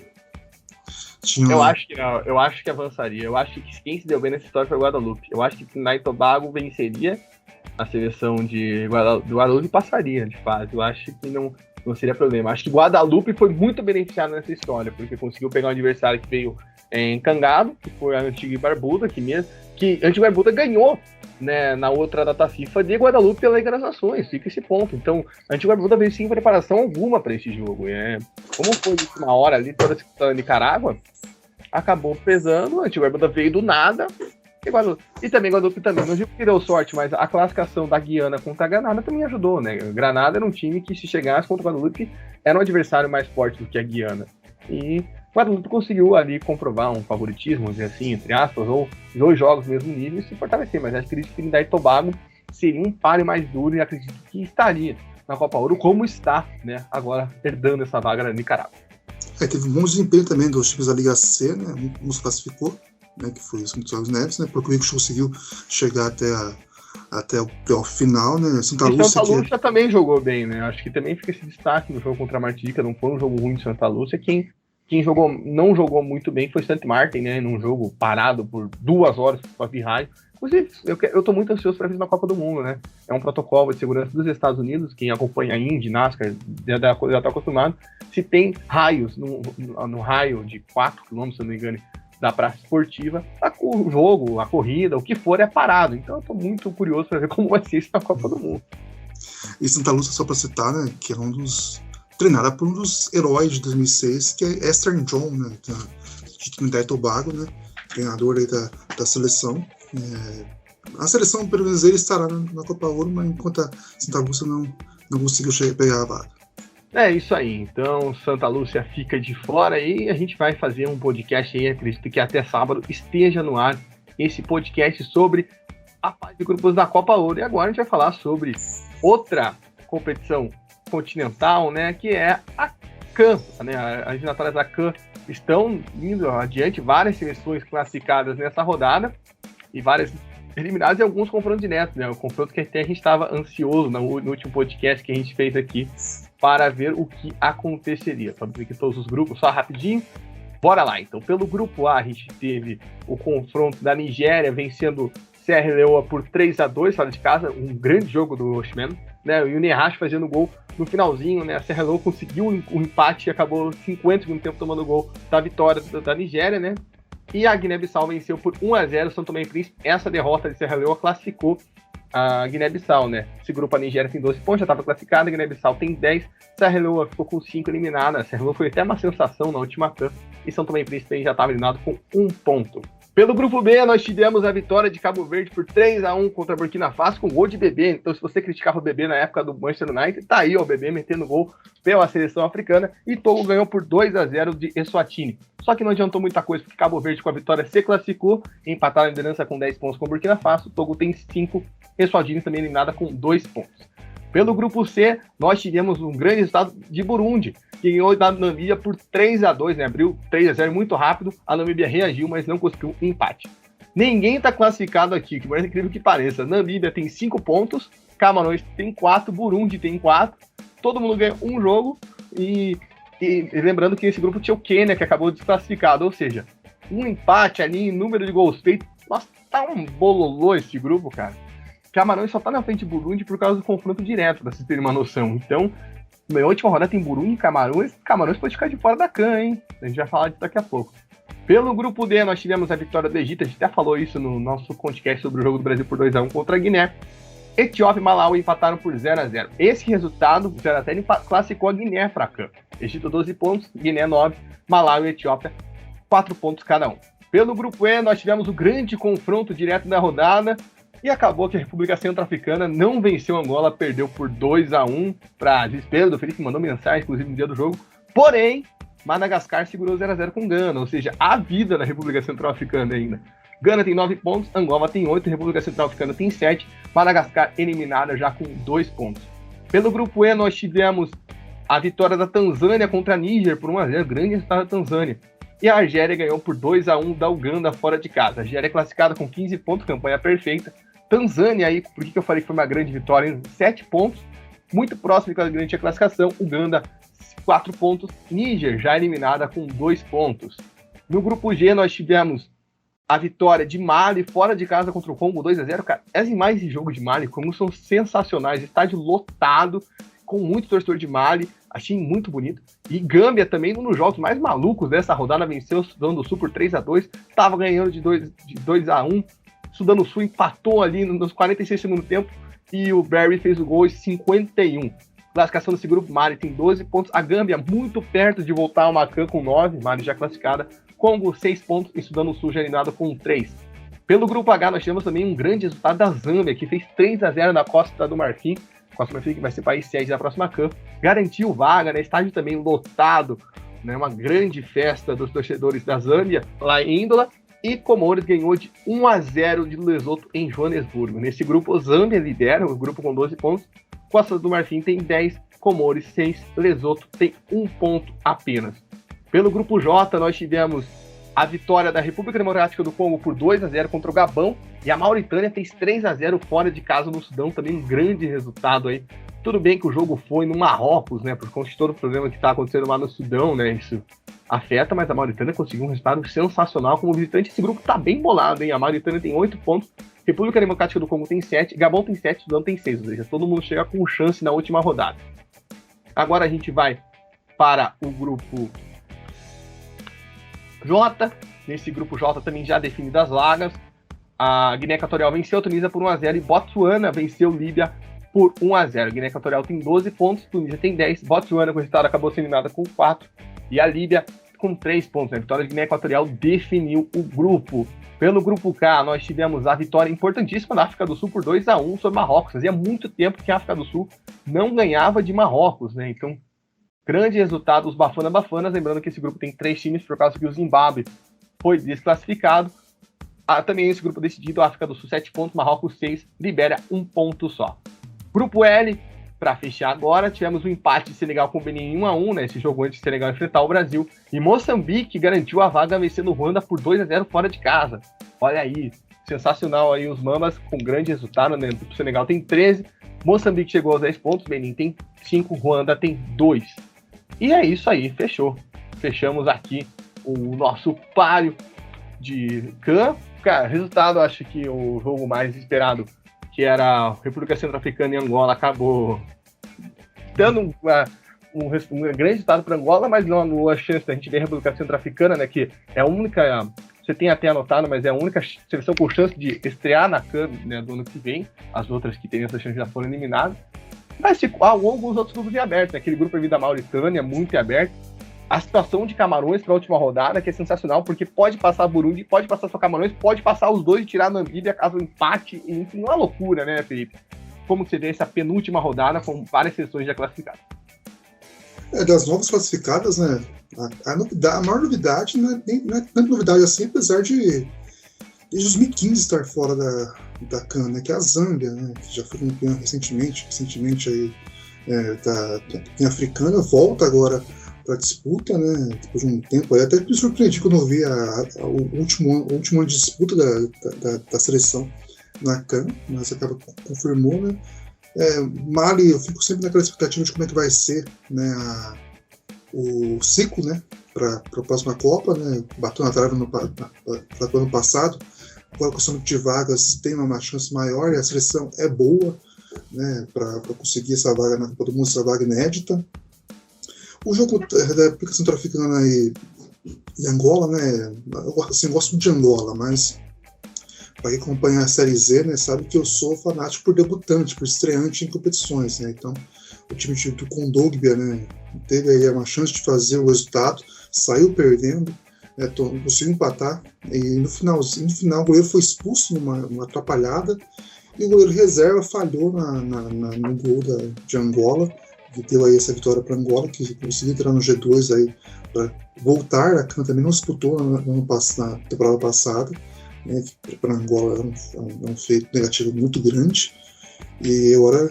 tinha... Eu acho que não, eu acho que avançaria. Eu acho que quem se deu bem nessa história foi o Guadalupe. Eu acho que Trinidad e Tobago venceria a seleção de Guadalupe e passaria de fase. Eu acho que não seria problema. Acho que Guadalupe foi muito beneficiado nessa história, porque conseguiu pegar um adversário que veio encangado, que foi a Antigua e Barbuda, que Antigua e Barbuda ganhou, né, na outra data FIFA de Guadalupe pela Liga das Nações, fica esse ponto. Então, a Antigua e Barbuda veio sem preparação alguma para esse jogo. Como foi uma hora ali, toda a Nicarágua, acabou pesando, a Antigua e Barbuda veio do nada, e também Guadalupe também, não digo que deu sorte, mas a classificação da Guiana contra a Granada também ajudou, né? Granada era um time que, se chegasse contra o Guadalupe, era um adversário mais forte do que a Guiana. E Guadalupe conseguiu ali comprovar um favoritismo, dizer assim, entre aspas, ou 2 jogos no mesmo nível e se fortalecer, mas acredito que Trinidad e Tobago seria um páreo mais duro e acredito que estaria na Copa Ouro, como está, né, agora herdando essa vaga na Nicarágua. Teve um bom desempenho também dos times da Liga C, né, um se classificou, né, que foi o Santos Neves, né, porque o Rico conseguiu chegar até o playoff final, né, Santa Lúcia também jogou bem, né, acho que também fica esse destaque no jogo contra a Martinica, não foi um jogo ruim de Santa Lúcia, quem não jogou muito bem foi St. Martin, né, num jogo parado por 2 horas para raio. Inclusive, eu tô muito ansioso para ver na Copa do Mundo, né, é um protocolo de segurança dos Estados Unidos, quem acompanha a Indy, NASCAR, já tá acostumado, se tem raios no raio de 4 km, se não me engano, da praça esportiva, o jogo, a corrida, o que for é parado. Então eu tô muito curioso para ver como vai ser isso na Copa do Mundo. E Santa Lúcia, só para citar, né, que é treinada por um dos heróis de 2006, que é Esther John, né, de Trinidad e Tobago, né, treinador aí da seleção. A seleção, pelo menos, ele estará na Copa Ouro, mas enquanto a Santa Lúcia não conseguiu pegar a vaga. É isso aí, então Santa Lúcia fica de fora e a gente vai fazer um podcast aí, acredito que até sábado esteja no ar esse podcast sobre a fase de grupos da Copa Ouro. E agora a gente vai falar sobre outra competição continental, né, que é a CAN, né, as eliminatórias da CAN estão indo adiante, várias seleções classificadas nessa rodada e várias eliminadas e alguns confrontos diretos, né, o confronto que até a gente estava ansioso no último podcast que a gente fez aqui, para ver o que aconteceria. Vamos ver aqui todos os grupos, só rapidinho. Bora lá, então. Pelo grupo A, a gente teve o confronto da Nigéria vencendo Serra Leoa por 3-2 fora de casa, um grande jogo do Oshman, né? E o Nehash fazendo gol no finalzinho, né? A Serra Leoa conseguiu um empate e acabou 50 no tempo tomando gol da vitória da Nigéria, né? E a Guiné-Bissau venceu por 1-0 São Tomé e Príncipe. Essa derrota de Serra Leoa classificou a Guiné-Bissau, né? Esse grupo, a Nigéria tem 12 pontos, já estava classificada, a Guiné-Bissau tem 10, Serra Leoa ficou com 5 eliminada, Serra Leoa foi até uma sensação na última CAN, e São Tomé e Príncipe já estava eliminado com 1 ponto. Pelo grupo B, nós tivemos a vitória de Cabo Verde por 3-1 contra a Burkina Faso, com gol de Bebê. Então, se você criticava o Bebê na época do Manchester United, tá aí, ó, o Bebê metendo gol pela seleção africana, e Togo ganhou por 2-0 de Eswatini. Só que não adiantou muita coisa, porque Cabo Verde, com a vitória, se classificou, empataram a liderança com 10 pontos com a Burkina Faso, Togo tem 5, Eswatini também eliminada com 2 pontos. Pelo grupo C, nós tivemos um grande resultado de Burundi, que ganhou da Namíbia por 3-2, né? Abriu 3-0 muito rápido, a Namíbia reagiu, mas não conseguiu empate. Ninguém está classificado aqui, que mais incrível que pareça. Namíbia tem 5 pontos, Camarões tem 4, Burundi tem 4, todo mundo ganha um jogo, e lembrando que esse grupo tinha o Quênia, que acabou desclassificado, ou seja, um empate ali em número de gols feitos. Nossa, tá um bololô esse grupo, cara. Camarões só tá na frente de Burundi por causa do confronto direto, pra vocês terem uma noção. Então, na última rodada tem Burundi e Camarões pode ficar de fora da CAN, hein? A gente vai falar disso daqui a pouco. Pelo grupo D, nós tivemos a vitória do Egito, a gente até falou isso no nosso podcast sobre o jogo do Brasil por 2-1 contra a Guiné. Etiópia e Malawi empataram por 0-0. Esse resultado, 0-0, classificou a Guiné pra CAN. Egito 12 pontos, Guiné 9, Malawi e Etiópia 4 pontos cada um. Pelo grupo E, nós tivemos o grande confronto direto da rodada, e acabou que a República Centro-Africana não venceu Angola, perdeu por 2-1 para desespero do Felipe, que mandou mensagem, inclusive, no dia do jogo. Porém, Madagascar segurou 0-0 com Gana, ou seja, a vida da República Centro-Africana ainda. Gana tem 9 pontos, Angola tem 8, República Centro-Africana tem 7, Madagascar eliminada já com 2 pontos. Pelo grupo E, nós tivemos a vitória da Tanzânia contra a Níger por 1-0, grande resultado da Tanzânia. E a Argélia ganhou por 2-1 da Uganda fora de casa. A Argélia é classificada com 15 pontos, campanha perfeita. Tanzânia aí, por que eu falei que foi uma grande vitória, hein? 7 pontos, muito próximo de garantir a classificação. Uganda, 4 pontos. Níger, já eliminada com 2 pontos. No grupo G, nós tivemos a vitória de Mali fora de casa contra o Congo, 2-0. Cara, as imagens de jogo de Mali, como são sensacionais. Estádio lotado, com muito torcedor de Mali. Achei muito bonito. E Gâmbia também, um dos jogos mais malucos dessa rodada, venceu o Sudão do Sul por 3-2. Estava ganhando de 2-1. Sudão do Sul empatou ali nos 46 segundos do tempo. E o Barry fez o gol aos 51. Classificação desse grupo, Mali tem 12 pontos. A Gâmbia muito perto de voltar ao Macan com 9. Mali já classificada. Congo, 6 pontos. E Sudão do Sul já eliminado com 3. Pelo grupo H, nós tivemos também um grande resultado da Zâmbia, que fez 3-0 na Costa do Marfim. Costa do Marfim, que vai ser país sede da próxima CAN. Garantiu vaga, né? Estádio também lotado. Né? Uma grande festa dos torcedores da Zâmbia, lá em Índola. E Comores ganhou de 1-0 de Lesoto em Joanesburgo. Nesse grupo, o Zâmbia lidera, o grupo com 12 pontos. Costa do Marfim tem 10, Comores 6, Lesoto tem 1 ponto apenas. Pelo grupo J, nós tivemos a vitória da República Democrática do Congo por 2-0 contra o Gabão, e a Mauritânia fez 3-0 fora de casa no Sudão, também um grande resultado aí. Tudo bem que o jogo foi no Marrocos, né, por conta de todo o problema que está acontecendo lá no Sudão, né, isso afeta, mas a Mauritânia conseguiu um resultado sensacional como visitante. Esse grupo tá bem bolado, hein, a Mauritânia tem 8 pontos, República Democrática do Congo tem 7, Gabão tem 7, Sudão tem 6, ou seja, todo mundo chega com chance na última rodada. Agora a gente vai para o grupo J. Nesse grupo J também já definidas as vagas. A Guiné Equatorial venceu a Tunísia por 1-0 e Botsuana venceu Líbia por 1-0. A Guiné Equatorial tem 12 pontos, Tunísia tem 10. Botsuana, com o resultado, acabou sendo eliminada com 4. E a Líbia com 3 pontos. A vitória da Guiné Equatorial definiu o grupo. Pelo grupo K, nós tivemos a vitória importantíssima da África do Sul por 2-1 sobre Marrocos. Fazia muito tempo que a África do Sul não ganhava de Marrocos, né? Então, grande resultado, os Bafana-Bafanas. Lembrando que esse grupo tem 3 times, por causa que o Zimbábue foi desclassificado. Também esse grupo decidido, África do Sul 7 pontos, Marrocos 6, Libéria 1 ponto só. Grupo L, para fechar agora, tivemos um empate de Senegal com o Benin 1-1, né, esse jogo antes de Senegal enfrentar o Brasil, e Moçambique garantiu a vaga vencendo o Ruanda por 2-0 fora de casa. Olha aí, sensacional aí os Mamas, com grande resultado, né, o Senegal tem 13, Moçambique chegou aos 10 pontos, Benin tem 5, Ruanda tem 2. E é isso aí, fechou. Fechamos aqui o nosso páreo de CAN. Cara, resultado, acho que o jogo mais esperado, que era a República Centro-Africana e Angola, acabou dando um grande resultado para Angola, mas não a chance da gente ver a República Centro-Africana, né, que é a única, você tem até anotado, mas é a única seleção com chance de estrear na CAN, né, do ano que vem. As outras que teriam essa chance já foram eliminadas. Mas alguns outros grupos em aberto, né? Aquele grupo ali da Mauritânia, muito em aberto. A situação de Camarões para a última rodada, que é sensacional, porque pode passar Burundi, pode passar só Camarões, pode passar os dois e tirar Namíbia caso empate, enfim, uma loucura, né, Felipe? Como você vê essa penúltima rodada com várias seleções já classificadas? Das novas classificadas, né, a maior novidade não é tanto novidade assim, apesar de desde 2015 estar fora da CAN, né, que é a Zâmbia, né, que já foi campeã recentemente aí, a africana, volta agora para a disputa, né, depois de um tempo aí, até me surpreendi quando eu vi o último ano de disputa da seleção na CAN, mas acaba confirmou, né. Mali, eu fico sempre naquela expectativa de como é que vai ser, né, o ciclo, né, para a próxima Copa, né, bateu na trave no ano passado, agora com o número de vagas tem uma chance maior e a seleção é boa, né, para conseguir essa vaga na Copa do Mundo, essa vaga inédita. O jogo da República Centro-Africana e Angola, né, eu gosto muito de Angola, mas para quem acompanha a Série Z, né, sabe que eu sou fanático por debutante, por estreante em competições, né, então o time do Kondogbia, né, teve aí uma chance de fazer o resultado, saiu perdendo, né, conseguiu empatar, e no final o goleiro foi expulso numa atrapalhada, e o goleiro reserva falhou no gol de Angola, que deu aí essa vitória para Angola, que conseguiu entrar no G2 aí para voltar. A CAN também não disputou na temporada passada, né, que para Angola é um feito negativo muito grande, e agora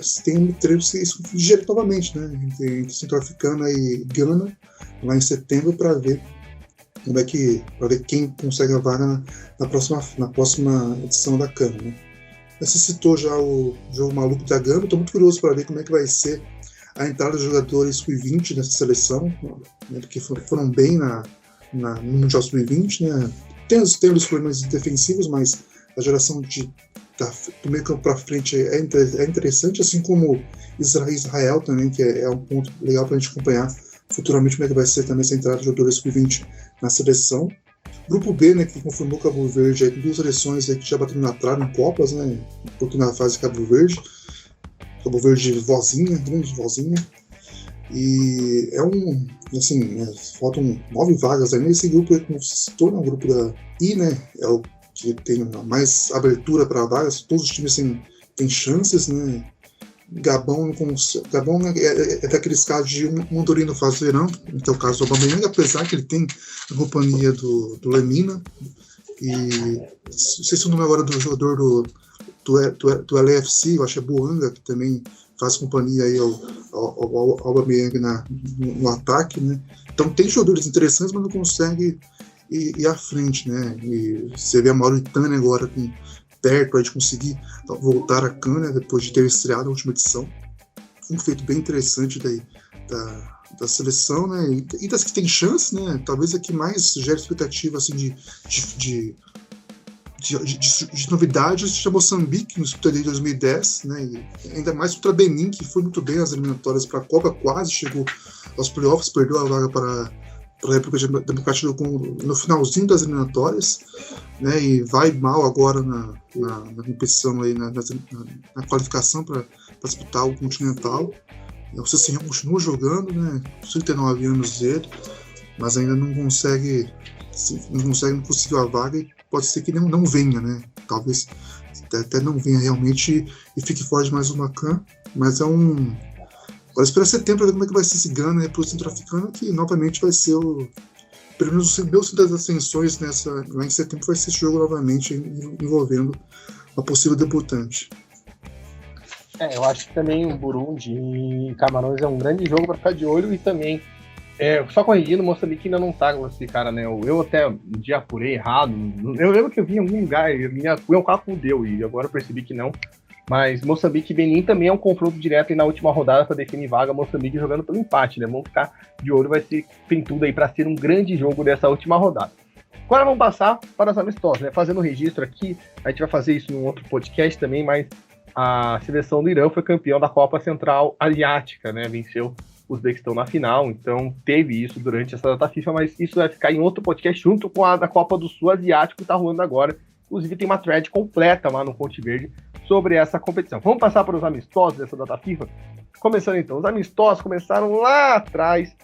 teremos que isso digerir novamente, né, entre Centro-Africana e Gana, lá em setembro, para ver para ver quem consegue a vaga na próxima edição da CAN, né? Você citou já o jogo maluco da Gama, estou muito curioso para ver como é que vai ser a entrada dos jogadores sub-20 nessa seleção, né, que foram bem no Mundial Sub-20, né? Tem os problemas defensivos, mas a geração do meio campo para frente é interessante, assim como Israel também, que é um ponto legal para a gente acompanhar futuramente como é que vai ser também essa entrada de jogadores sub-20 na seleção. Grupo B, né, que confirmou Cabo Verde, aí, 2 seleções aí que já bateram na trave em Copas, né, um pouquinho na fase Cabo Verde vozinha, grande vozinha, e assim, faltam 9 vagas aí nesse grupo, como se torna o grupo da I, né, é o que tem mais abertura para vagas, todos os times têm chances, né. Gabão é daqueles casos de um Dorino faz verão, então o caso do Aubameyang, apesar que ele tem a companhia do Lemina, e não sei se o nome agora do jogador do LAFC, eu acho que é Boanga, que também faz companhia aí ao Aubameyang no ataque, né? Então tem jogadores interessantes, mas não consegue ir à frente, né? E você vê a Mauritânia agora perto de conseguir voltar a Cana depois de ter estreado a última edição. Um feito bem interessante da seleção, né? E das que tem chance, né? Talvez a que mais gera expectativa assim, de novidades seja Moçambique no Super de 2010, né? E ainda mais contra Benin, que foi muito bem nas eliminatórias para a Copa, quase chegou aos playoffs, perdeu a vaga para a República Democrática do Congo no finalzinho das eliminatórias, né, e vai mal agora na competição, aí, na qualificação para disputar o Continental. O Ceciliano continua jogando, né, 39 anos dele, mas ainda não conseguiu a vaga, e pode ser que não venha, né, talvez até não venha realmente e fique fora de mais uma CAN, mas agora espera setembro para ver como é que vai ser esse Gana, né, para o centro-africano, que novamente vai ser pelo menos o meu centro das ascensões lá em setembro vai ser esse jogo novamente envolvendo uma possível debutante. Eu acho que também o Burundi e Camarões é um grande jogo para ficar de olho, e também, só corrigindo, Moçambique ainda não tá com esse cara, né? Eu até um dia apurei errado, eu lembro que eu vi em algum lugar, um cálculo deu, e agora eu percebi que não. Mas Moçambique e Benin também é um confronto direto aí na última rodada para definir vaga. Moçambique jogando pelo empate, né? Vamos ficar de olho, vai ser tem tudo aí para ser um grande jogo dessa última rodada. Agora vamos passar para os amistosos, né? Fazendo o registro aqui, a gente vai fazer isso em um outro podcast também, mas a seleção do Irã foi campeão da Copa Central Asiática, né? Venceu os que estão na final, então teve isso durante essa data FIFA, mas isso vai ficar em outro podcast junto com a da Copa do Sul Asiático que está rolando agora. Inclusive tem uma thread completa lá no Fonte Verde sobre essa competição. Vamos passar para os amistosos dessa data FIFA? Começando então, os amistosos começaram lá atrás,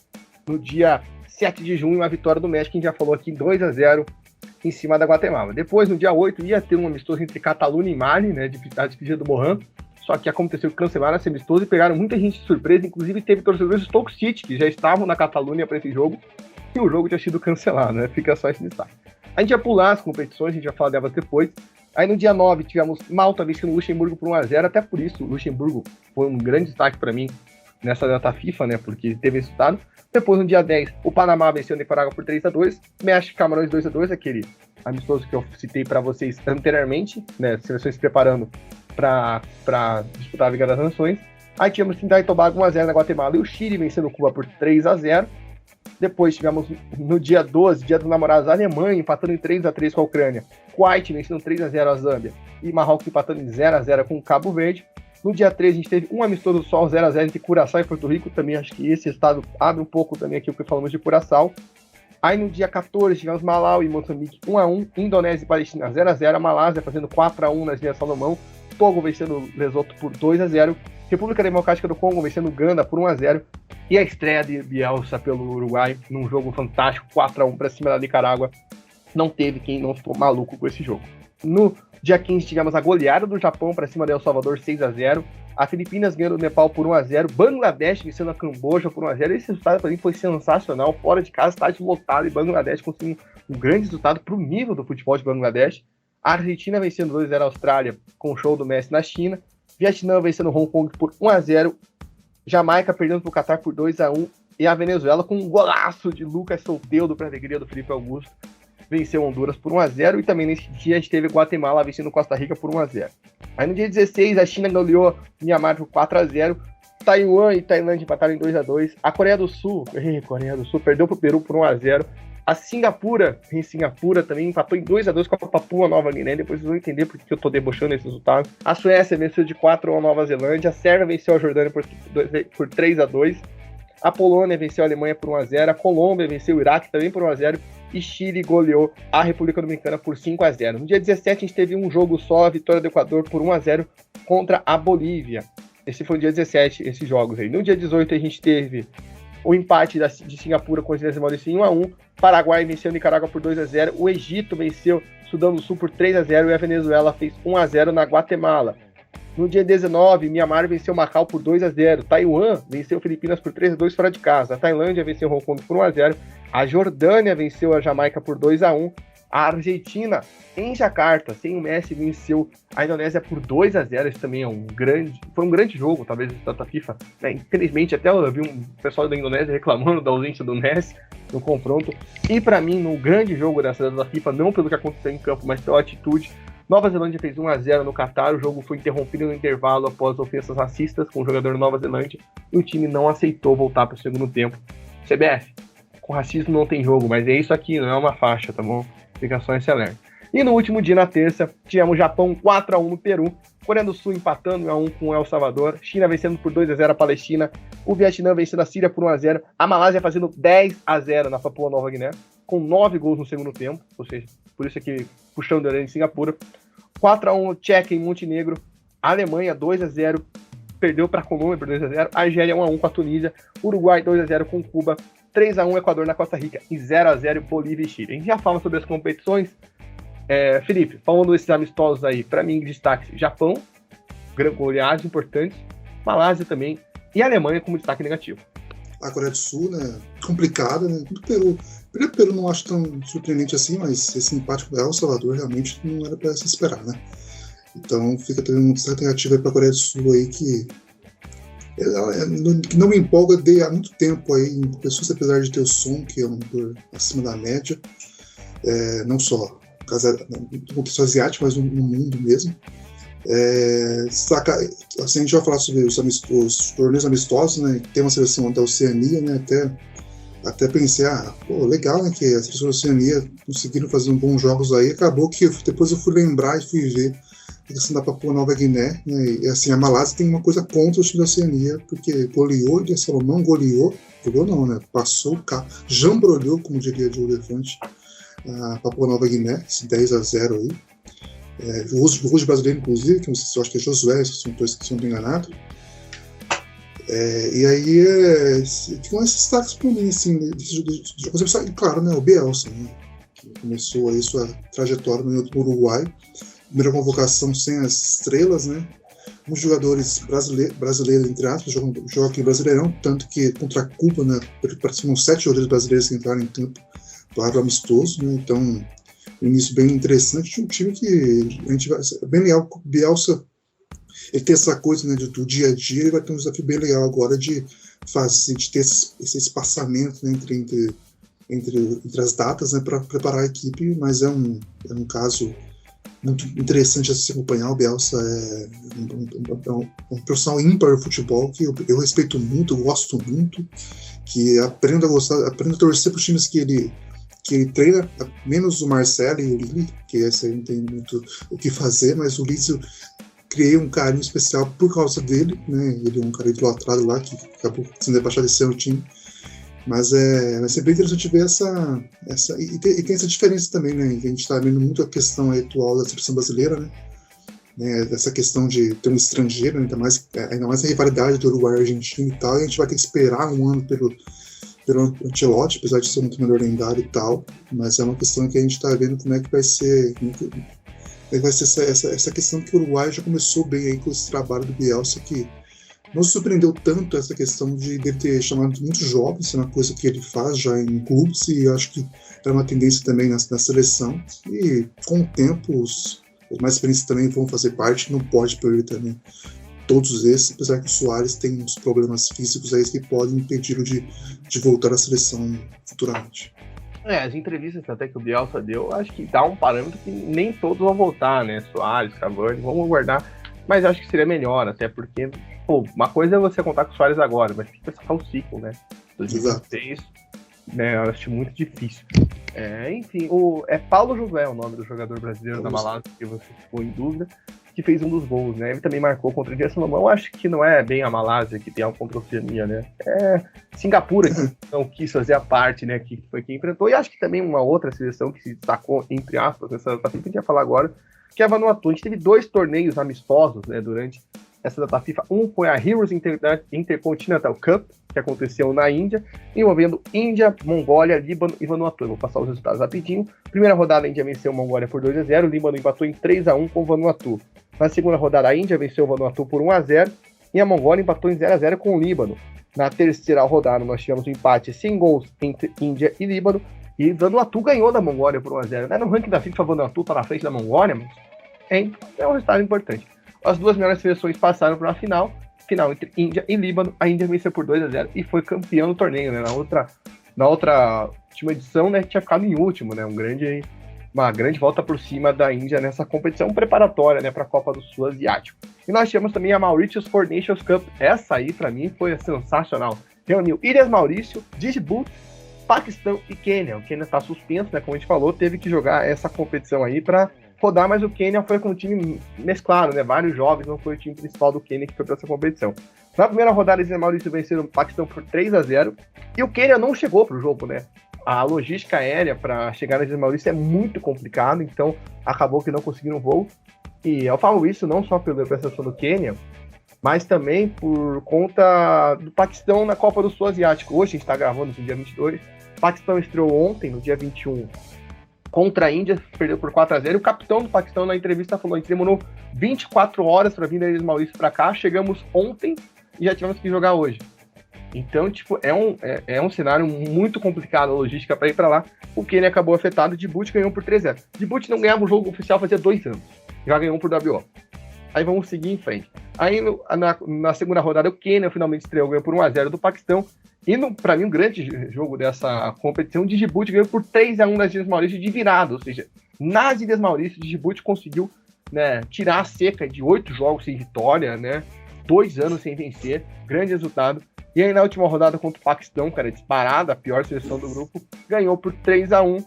no dia 7 de junho, a vitória do México, que a gente já falou aqui, 2-0 em cima da Guatemala. Depois, no dia 8, ia ter um amistoso entre Catalunha e Mali, né, a despedida do Mohan, só que aconteceu que cancelaram esse amistoso e pegaram muita gente de surpresa, inclusive teve torcedores do Stoke City, que já estavam na Catalunha para esse jogo, e o jogo tinha sido cancelado, né, fica só esse destaque. A gente ia pular as competições, a gente vai falar delas depois. Aí no dia 9 tivemos Malta vencendo o Luxemburgo por 1-0, até por isso o Luxemburgo foi um grande destaque para mim nessa data FIFA, né, porque teve resultado. Depois no dia 10, o Panamá venceu o Nicarágua por 3-2, México e Camarões 2-2, aquele amistoso que eu citei para vocês anteriormente, né, seleções se preparando para disputar a Liga das Nações. Aí tivemos Trinidad e Tobago 1-0 na Guatemala e o Chile vencendo Cuba por 3-0. Depois tivemos no dia 12, dia dos namorados, a Alemanha empatando em 3-3 com a Ucrânia, Kuwait vencendo 3-0 a Zâmbia e Marrocos empatando em 0-0 com o Cabo Verde. No dia 13 a gente teve um amistoso só, 0-0 entre Curaçao e Porto Rico, também acho que esse estado abre um pouco também aqui o que falamos de Curaçao. Aí no dia 14 tivemos Malau e Moçambique 1-1, Indonésia e Palestina 0-0, a Malásia fazendo 4-1 nas Ilhas Salomão, Togo vencendo Lesoto por 2-0, República Democrática do Congo vencendo Uganda por 1-0, e a estreia de Bielsa pelo Uruguai num jogo fantástico, 4-1 para cima da Nicarágua. Não teve quem não ficou maluco com esse jogo. No dia 15 tivemos a goleada do Japão para cima de El Salvador 6-0, a Filipinas ganhando o Nepal por 1-0, Bangladesh vencendo a Camboja por 1-0. Esse resultado para mim foi sensacional, fora de casa, estádio lotado, e Bangladesh conseguindo um grande resultado para o nível do futebol de Bangladesh. A Argentina vencendo 2-0 a Austrália com o show do Messi na China, Vietnã vencendo Hong Kong por 1-0, Jamaica perdendo para o Catar por 2-1 E a Venezuela, com um golaço de Lucas Soteldo para a alegria do Felipe Augusto, venceu Honduras por 1-0, e também nesse dia a gente teve Guatemala vencendo Costa Rica por 1-0. Aí no dia 16, a China goleou Myanmar por 4-0, Taiwan e Tailândia empataram em 2-2, a Coreia do Sul perdeu para o Peru por 1-0, a Singapura também empatou em 2-2 com a Papua Nova Guiné, depois vocês vão entender porque eu tô debochando esse resultado. A Suécia venceu de 4-1 a Nova Zelândia, a Sérvia venceu a Jordânia por 3-2, a Polônia venceu a Alemanha por 1-0, a Colômbia venceu o Iraque também por 1-0, e Chile goleou a República Dominicana por 5-0. No dia 17 a gente teve um jogo só, a vitória do Equador por 1-0 contra a Bolívia. Esse foi o dia 17, esses jogos aí. No dia 18 a gente teve o empate de Singapura com as Ilhas Maurício em 1-1, Paraguai venceu a Nicarágua por 2-0, o Egito venceu Sudão do Sul por 3-0 e a Venezuela fez 1-0 na Guatemala. No dia 19, Myanmar venceu Macau por 2-0, Taiwan venceu Filipinas por 3-2 fora de casa, a Tailândia venceu Hong Kong por 1-0, a Jordânia venceu a Jamaica por 2-1, a Argentina, em Jacarta, sem o Messi, venceu a Indonésia por 2-0. Esse também foi um grande jogo, talvez, da FIFA. Infelizmente, até eu vi um pessoal da Indonésia reclamando da ausência do Messi no confronto. E para mim, no grande jogo dessa da FIFA, não pelo que aconteceu em campo, mas pela atitude, Nova Zelândia fez 1-0 no Catar. O jogo foi interrompido no intervalo após ofensas racistas com o jogador da Nova Zelândia, e o time não aceitou voltar para o segundo tempo. CBF, com racismo não tem jogo, mas é isso aqui, não é uma faixa, tá bom? Fica só esse alerta. E no último dia, na terça, tivemos Japão 4-1 no Peru, Coreia do Sul empatando 1-1 com o El Salvador, China vencendo por 2-0 a Palestina, o Vietnã vencendo a Síria por 1-0, a Malásia fazendo 10-0 na Papua Nova Guiné, com 9 gols no segundo tempo, ou seja, por isso aqui puxando a orelha em Singapura, 4-1 Tchequia em Montenegro, a Alemanha 2-0, perdeu para a Colômbia por 2-0, a Argélia 1-1 com a Tunísia, Uruguai 2-0 com Cuba, 3-1 Equador na Costa Rica e 0-0 Bolívia e Chile. A gente já fala sobre as competições. Felipe, falando desses amistosos aí, para mim, destaque Japão, goleadas importantes, Malásia também, e a Alemanha como destaque negativo. A Coreia do Sul, né, complicada, né, o Peru não acho tão surpreendente assim, mas esse empate com o El Salvador realmente não era para se esperar, né. Então fica também um destaque negativo aí para a Coreia do Sul aí, que não me empolga há muito tempo aí em pessoas, apesar de ter o Son, que é um jogador acima da média, não só no contexto asiático, mas no mundo mesmo. Assim, a gente vai falar sobre os torneios amistosos, né? Tem uma seleção da Oceania, né? Até pensei, legal, né? Que a seleção da Oceania conseguiram fazer bons jogos aí. Acabou que depois eu fui lembrar e fui ver a questão da Papua Nova Guiné, né? E assim, a Malásia tem uma coisa contra o time da Oceania, porque goleou, e a Salomão goleou não, né? Passou o carro, jambrolhou, como diria de Elefante, a Papua Nova Guiné, esse 10-0 aí. O Russo brasileiro, inclusive, que eu acho que é Josué, se não estou enganado. E aí ficam esses destaques para mim, assim, e claro, né, o Bielsa, né, que começou aí sua trajetória no Uruguai, primeira convocação sem as estrelas, né, muitos jogadores brasileiros, entre aspas, jogam aqui Brasileirão, tanto que contra a Cuba, né, pareciam 7 jogadores brasileiros que entraram em campo do amistoso, né, então um início bem interessante de um time que a gente vai, bem legal. O Bielsa, ele tem essa coisa, né, do dia a dia, ele vai ter um desafio bem legal agora de ter esse espaçamento, né, entre as datas, né, para preparar a equipe, mas é um caso muito interessante a se acompanhar. O Bielsa é um profissional ímpar do futebol que eu respeito muito, eu gosto muito, que aprendo a gostar, aprendo a torcer para os times que ele treina, menos o Marcelo e o Lille, que esse aí não tem muito o que fazer, mas o Lille eu criei um carinho especial por causa dele, né? Ele é um cara idolatrado lá, que acabou sendo rebaixado esse ano o time, mas vai ser bem interessante ver e tem essa diferença também, né? A gente está vendo muito a questão atual da seleção brasileira, né? Essa questão de ter um estrangeiro, né? ainda mais a rivalidade do Uruguai e Argentina e tal, e a gente vai ter que esperar um ano pelo Ancelotti, apesar de ser muito melhor lendário e tal, mas é uma questão que a gente está vendo como é que vai ser essa questão que o Uruguai já começou bem aí com esse trabalho do Bielsa, que não surpreendeu tanto essa questão de ele ter chamado muitos jovens, é uma coisa que ele faz já em clubes, e acho que é uma tendência também na seleção, e com o tempo os mais experientes também vão fazer parte, não pode perder também todos esses, apesar que o Soares tem uns problemas físicos aí que podem impedi-lo de voltar à seleção futuramente. As entrevistas até que o Bielsa deu, acho que dá um parâmetro que nem todos vão voltar, né? Soares, Cavani, vamos aguardar. Mas acho que seria melhor, até porque, uma coisa é você contar com o Soares agora, mas tem que pensar o ciclo, né? 2016, né? Eu acho muito difícil. Enfim, é Paulo José o nome do jogador brasileiro da Malásia, que você ficou em dúvida, que fez um dos gols, né? Ele também marcou contra o India Salomão. Acho que não é bem a Malásia que tem algo contra a Oceania, né? É Singapura que não quis fazer a parte, né? Que foi quem enfrentou. E acho que também uma outra seleção que se destacou, entre aspas, nessa data FIFA, a gente ia falar agora, que é a Vanuatu. A gente teve 2 torneios amistosos, né? Durante essa data FIFA. Um foi a Heroes Intercontinental Cup, que aconteceu na Índia, envolvendo Índia, Mongólia, Líbano e Vanuatu. Eu vou passar os resultados rapidinho. Primeira rodada, a Índia venceu a Mongólia por 2-0, o Líbano empatou em 3-1 com o Vanuatu. Na segunda rodada, a Índia venceu o Vanuatu por 1-0 e a Mongólia empatou em 0-0 com o Líbano. Na terceira rodada, nós tivemos um empate sem gols entre Índia e Líbano, e Vanuatu ganhou da Mongólia por 1-0. No ranking da FIFA, Vanuatu está na frente da Mongólia, mas é um resultado importante. As 2 melhores seleções passaram para a final entre Índia e Líbano. A Índia venceu por 2-0 e foi campeão do torneio, né? Na outra última edição, né, tinha ficado em último, né? Uma grande volta por cima da Índia nessa competição preparatória, né, para a Copa do Sul Asiático. E nós tivemos também a Mauritius Four Nations Cup. Essa aí, para mim, foi sensacional. Reuniu Ilhas Maurício, Djibouti, Paquistão e Quênia. O Quênia está suspenso, né, como a gente falou, teve que jogar essa competição aí para rodar, mas o Quênia foi com um time mesclado, né? Vários jovens, não foi o time principal do Quênia que foi para essa competição. Na primeira rodada, eles e Maurício venceram o Paquistão por 3-0 e o Quênia não chegou para o jogo, né? A logística aérea para chegar na Ilha Maurício é muito complicada, então acabou que não conseguiram voo. E eu falo isso não só pela prestação do Quênia, mas também por conta do Paquistão na Copa do Sul Asiático. Hoje a gente está gravando no dia 22. O Paquistão estreou ontem, no dia 21, contra a Índia, perdeu por 4-0. O capitão do Paquistão na entrevista falou: a gente demorou 24 horas para vir da Ilha Maurício para cá, chegamos ontem e já tivemos que jogar hoje. Então, é um cenário muito complicado a logística para ir para lá. O Quênia acabou afetado, Djibouti ganhou por 3-0. Djibouti não ganhava o jogo oficial fazia 2 anos, já ganhou por WO. Aí vamos seguir em frente. Aí na segunda rodada o Quênia finalmente estreou, ganhou por 1-0 do Paquistão. E para mim o grande jogo dessa competição, Djibouti ganhou por 3-1 nas Ilhas Maurício de virada. Ou seja, nas Ilhas Maurício, Djibouti conseguiu, né, tirar a seca de 8 jogos sem vitória, né, 2 anos sem vencer, grande resultado. E aí na última rodada contra o Paquistão, cara, disparada, a pior seleção do grupo, ganhou por 3-1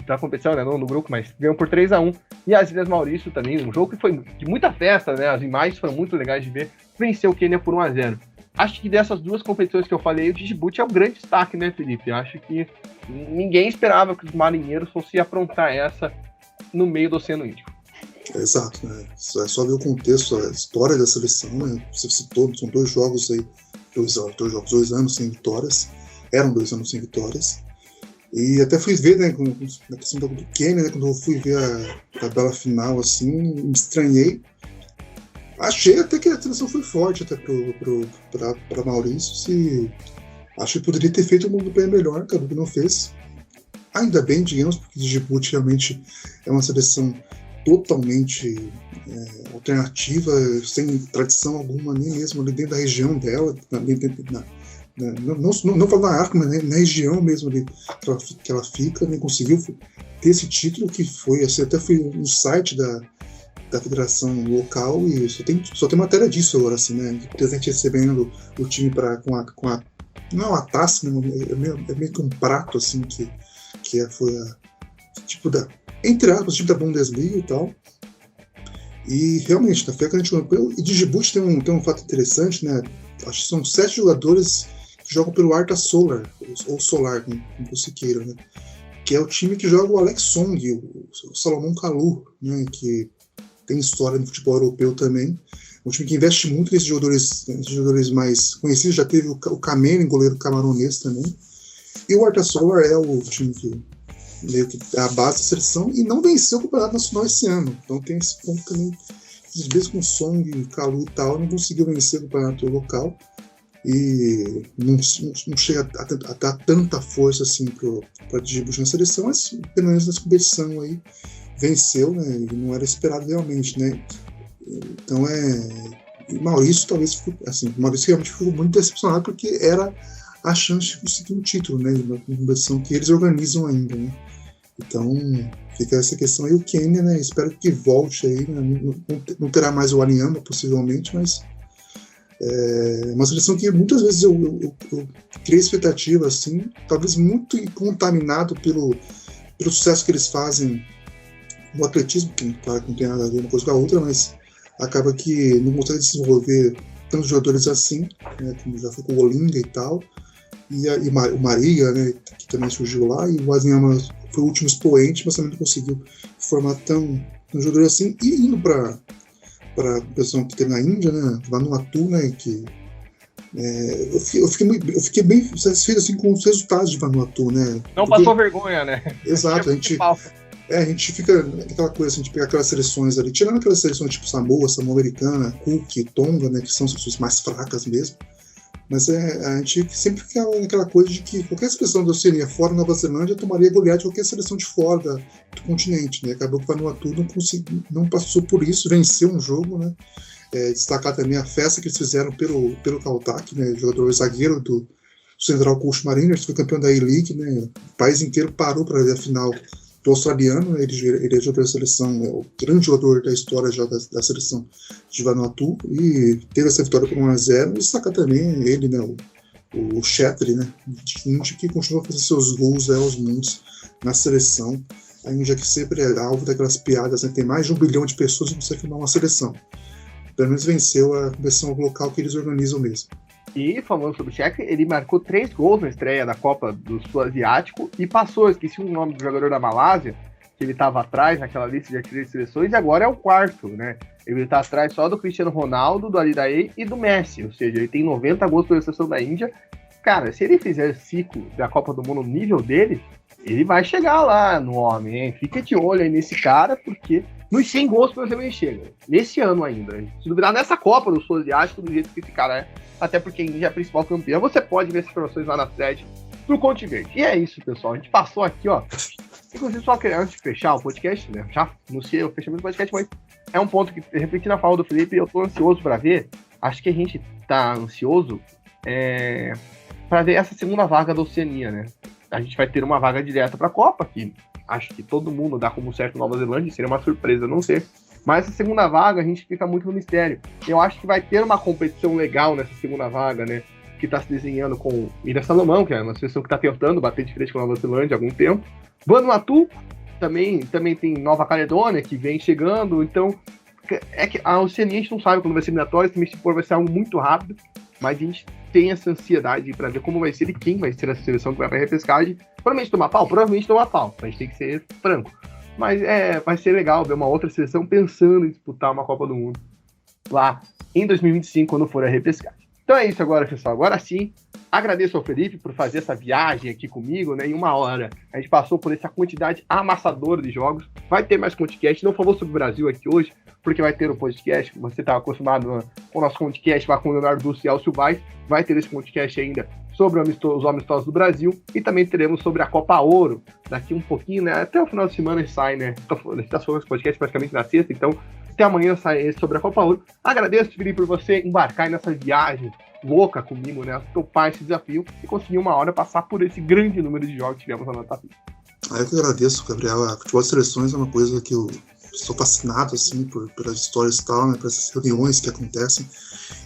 da competição, né, não no grupo, mas ganhou por 3-1. E as Ilhas Maurício também, um jogo que foi de muita festa, né, as imagens foram muito legais de ver, venceu o Quênia por 1-0. Acho que dessas 2 competições que eu falei, o Djibouti é o grande destaque, né, Felipe? Acho que ninguém esperava que os marinheiros fossem aprontar essa no meio do Oceano Índico. Exato, né? É só ver o contexto, a história da seleção, né? Você citou, são 2 jogos aí, 2 anos sem vitórias, eram 2 anos sem vitórias, e até fui ver, né, na questão do Quênia, né, quando eu fui ver a tabela final, assim, me estranhei, achei até que a seleção foi forte até para Maurício, e acho que poderia ter feito um play melhor, acabou que não fez, ainda bem, digamos, porque Djibouti realmente é uma seleção totalmente alternativa, sem tradição alguma, nem mesmo ali dentro da região dela, não falo na África, mas na região mesmo ali que ela fica, nem conseguiu ter esse título, que foi, assim, até fui no site da federação local e só tem matéria disso agora, assim, né, de presente recebendo o time com a não é uma taça, né, é meio que um prato, assim, que foi tipo entre aspas, tipo da Bundesliga e tal. E realmente, foi a grande campeão. E Djibouti tem um fato interessante, né? Acho que são 7 jogadores que jogam pelo Arta Solar, ou Solar, como você queira, né? Que é o time que joga o Alex Song, o Salomão Kalou, né? Que tem história no futebol europeu também. Um time que investe muito nesses jogadores mais conhecidos. Já teve o Kameni, goleiro camaronês também. E o Arta Solar é o time que meio que é a base da seleção e não venceu o Campeonato Nacional esse ano. Então tem esse ponto também. Às vezes com Song, Kalou e tal, não conseguiu vencer o campeonato local e não chega a dar tanta força assim para Djibouti na seleção, mas pelo menos nessa competição aí venceu, né? E não era esperado realmente, né? Então Maurício talvez Maurício realmente ficou muito decepcionado porque era a chance de conseguir um título, né? Uma competição que eles organizam ainda, né? Então fica essa questão aí. O Quênia, né? Espero que volte aí, né? Não terá mais o Aliyama, possivelmente, mas é uma seleção que muitas vezes eu criei expectativa, assim, talvez muito contaminado pelo sucesso que eles fazem no atletismo, que claro, não tem nada a ver uma coisa com a outra, mas acaba que não consegue desenvolver tantos jogadores assim, né, como já foi com o Olinga e tal, e o Maria, né, que também surgiu lá, e o Wanyama foi o último expoente, mas também não conseguiu formar tão jogador assim, e indo para a pessoa que teve na Índia, né, Vanuatu, né, que eu fiquei bem satisfeito assim, com os resultados de Vanuatu, né? Não passou vergonha, né? Exato, a gente fica naquela coisa, a gente pega aquelas seleções ali, tirando aquelas seleções tipo Samoa Americana, Cook, Tonga, né, que são seleções mais fracas mesmo, mas a gente sempre fica naquela coisa de que qualquer seleção da Oceania fora da Nova Zelândia tomaria goleada de qualquer seleção de fora do continente, né? Acabou que o Vanuatu não passou por isso, venceu um jogo, né? Destacar também a festa que eles fizeram pelo Kautak, né? Jogador zagueiro do Central Coast Mariners, foi campeão da A-League, né? O país inteiro parou para ver a final do australiano, né? Ele é jogador da seleção, o grande jogador da história já da seleção de Vanuatu, e teve essa vitória por 1-0, e destacar também ele, né? O Chetri, né? De Índia, que continua a fazer seus gols aos mundos na seleção. A Índia que sempre é alvo daquelas piadas, né? Tem mais de 1 bilhão de pessoas e não consegue formar uma seleção. Pelo menos venceu a competição local que eles organizam mesmo. E falando sobre o Chetri, ele marcou 3 gols na estreia da Copa do Sul-Asiático e passou, esqueci o nome do jogador da Malásia, que ele estava atrás naquela lista de artilheiros de seleções, e agora é o 4º, né? Ele está atrás só do Cristiano Ronaldo, do Ali Daei e do Messi, ou seja, ele tem 90 gols pela seleção da Índia. Cara, se ele fizer ciclo da Copa do Mundo no nível dele, ele vai chegar lá no homem, hein? Fica de olho aí nesse cara, porque nos 100 gols, por exemplo, ele chega. Nesse ano ainda. Se duvidar nessa Copa do Sul-Asiático, do jeito que esse cara é, até porque a Índia é a principal campeã, você pode ver essas informações lá na sede do Conte Verde. E é isso, pessoal. A gente passou aqui, ó. Inclusive, só que antes de fechar o podcast, né? Já anunciei o fechamento do podcast, mas é um ponto que, refletindo a fala do Felipe, eu tô ansioso pra ver. Acho que a gente tá ansioso pra ver essa segunda vaga da Oceania, né? A gente vai ter uma vaga direta pra Copa, que acho que todo mundo dá como certo Nova Zelândia, seria uma surpresa não ser. Mas essa segunda vaga a gente fica muito no mistério. Eu acho que vai ter uma competição legal nessa segunda vaga, né? Que tá se desenhando com Ilha Salomão, que é uma seleção que tá tentando bater de frente com a Nova Zelândia há algum tempo. Vanuatu também tem Nova Caledônia, que vem chegando. Então, é que a Oceania a gente não sabe quando vai ser eliminatória, também se for vai ser algo muito rápido. Mas a gente tem essa ansiedade para ver como vai ser e quem vai ser essa seleção que vai para a repescagem. Provavelmente tomar pau, a gente tem que ser franco. Mas vai ser legal ver uma outra seleção pensando em disputar uma Copa do Mundo lá em 2025, quando for a repescagem. Então é isso agora, pessoal. Agora sim, agradeço ao Felipe por fazer essa viagem aqui comigo, né? Em 1 hora a gente passou por essa quantidade amassadora de jogos. Vai ter mais podcast, não falou sobre o Brasil aqui hoje, porque vai ter o podcast, você estava acostumado com o nosso podcast lá com o Leonardo Dulce e Alcio Baez, vai ter esse podcast ainda sobre os amistosos do Brasil, e também teremos sobre a Copa Ouro, daqui um pouquinho, né, até o final de semana sai, né, a gente está falando esse podcast praticamente na sexta, então até amanhã sai esse sobre a Copa Ouro. Agradeço, Felipe, por você embarcar nessa viagem louca comigo, né, topar esse desafio e conseguir 1 hora passar por esse grande número de jogos que tivemos na nossa vida. Eu que agradeço, Gabriel. A futebol de seleções é uma coisa que eu estou fascinado assim, pelas histórias e tal, né, por essas reuniões que acontecem,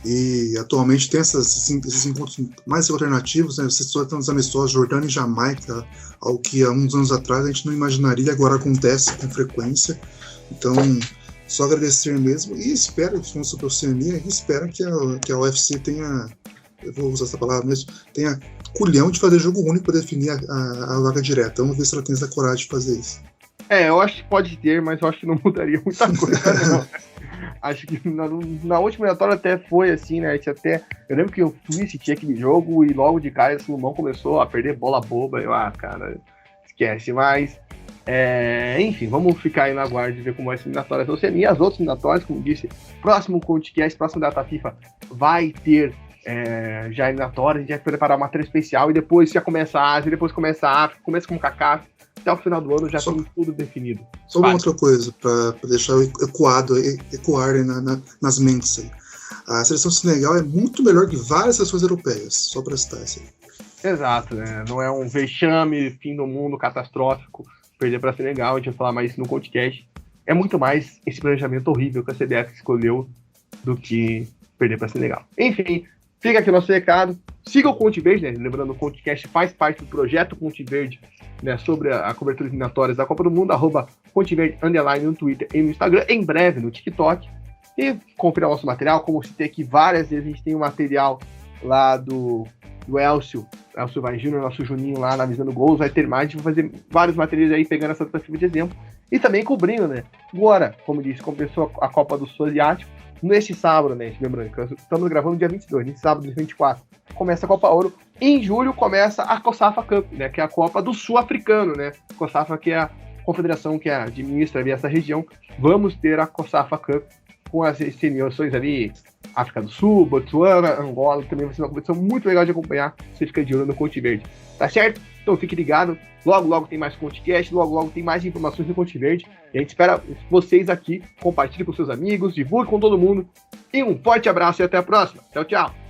e atualmente tem esses encontros mais alternativos, né, vocês estão nos amistosos Jordânia e Jamaica, ao que há uns anos atrás a gente não imaginaria, agora acontece com frequência. Então só agradecer mesmo, e espero que fosse sobre a Oceania, e espero que a UFC tenha, eu vou usar essa palavra mesmo, tenha culhão de fazer jogo único para definir a vaga direta. Vamos ver se ela tem essa coragem de fazer isso. Eu acho que pode ter, mas eu acho que não mudaria muita coisa, não. Acho que na última eliminatória até foi assim, né? Eu lembro que eu fui assistir aquele jogo e logo de cara o Salomão começou a perder bola boba. Cara, esquece. Mas, enfim, vamos ficar aí na guarda de ver como vai ser a eliminatória da Oceania. As outras eliminatórias, como disse, próximo podcast, próximo data FIFA, vai ter já eliminatória. A gente vai preparar uma matéria especial e depois já começa a Ásia, depois começa a África, começa com o Kaká. Até o final do ano já tem tudo definido. Só uma outra coisa, para deixar ecoar nas mentes aí. A seleção do Senegal é muito melhor que várias seleções europeias, só para citar isso aí. Exato, né? Não é um vexame, fim do mundo, catastrófico, perder para Senegal, a gente vai falar mais isso no podcast. É muito mais esse planejamento horrível que a CBF escolheu do que perder para Senegal. Enfim, fica aqui o nosso recado. Siga o Conte Verde, né? Lembrando, o ConteCast faz parte do projeto Conte Verde, né? Sobre a cobertura eliminatórias da Copa do Mundo, @ConteVerde_ no Twitter e no Instagram, em breve no TikTok. E confira nosso material, como eu citei aqui várias vezes, a gente tem um material lá do Elcio Vai Júnior, nosso Juninho lá analisando gols, vai ter mais, a gente vai fazer vários materiais aí, pegando essa tentativa de exemplo, e também cobrindo, né? Agora, como disse, começou a Copa do Sul Asiático, neste sábado, né? Lembrando que estamos gravando dia 22, nesse sábado, dia 24, começa a Copa Ouro, em julho começa a COSAFA Cup, né? Que é a Copa do Sul Africano, né? COSAFA, que é a confederação que administra ali essa região. Vamos ter a COSAFA Cup com as seleções ali, África do Sul, Botsuana, Angola, também vai ser uma competição muito legal de acompanhar, você fica de olho no Conte Verde, tá certo? Então fique ligado, logo tem mais ConteCast, logo tem mais informações do Conte Verde, e a gente espera vocês aqui, compartilhe com seus amigos, divulgue com todo mundo, e um forte abraço e até a próxima, tchau!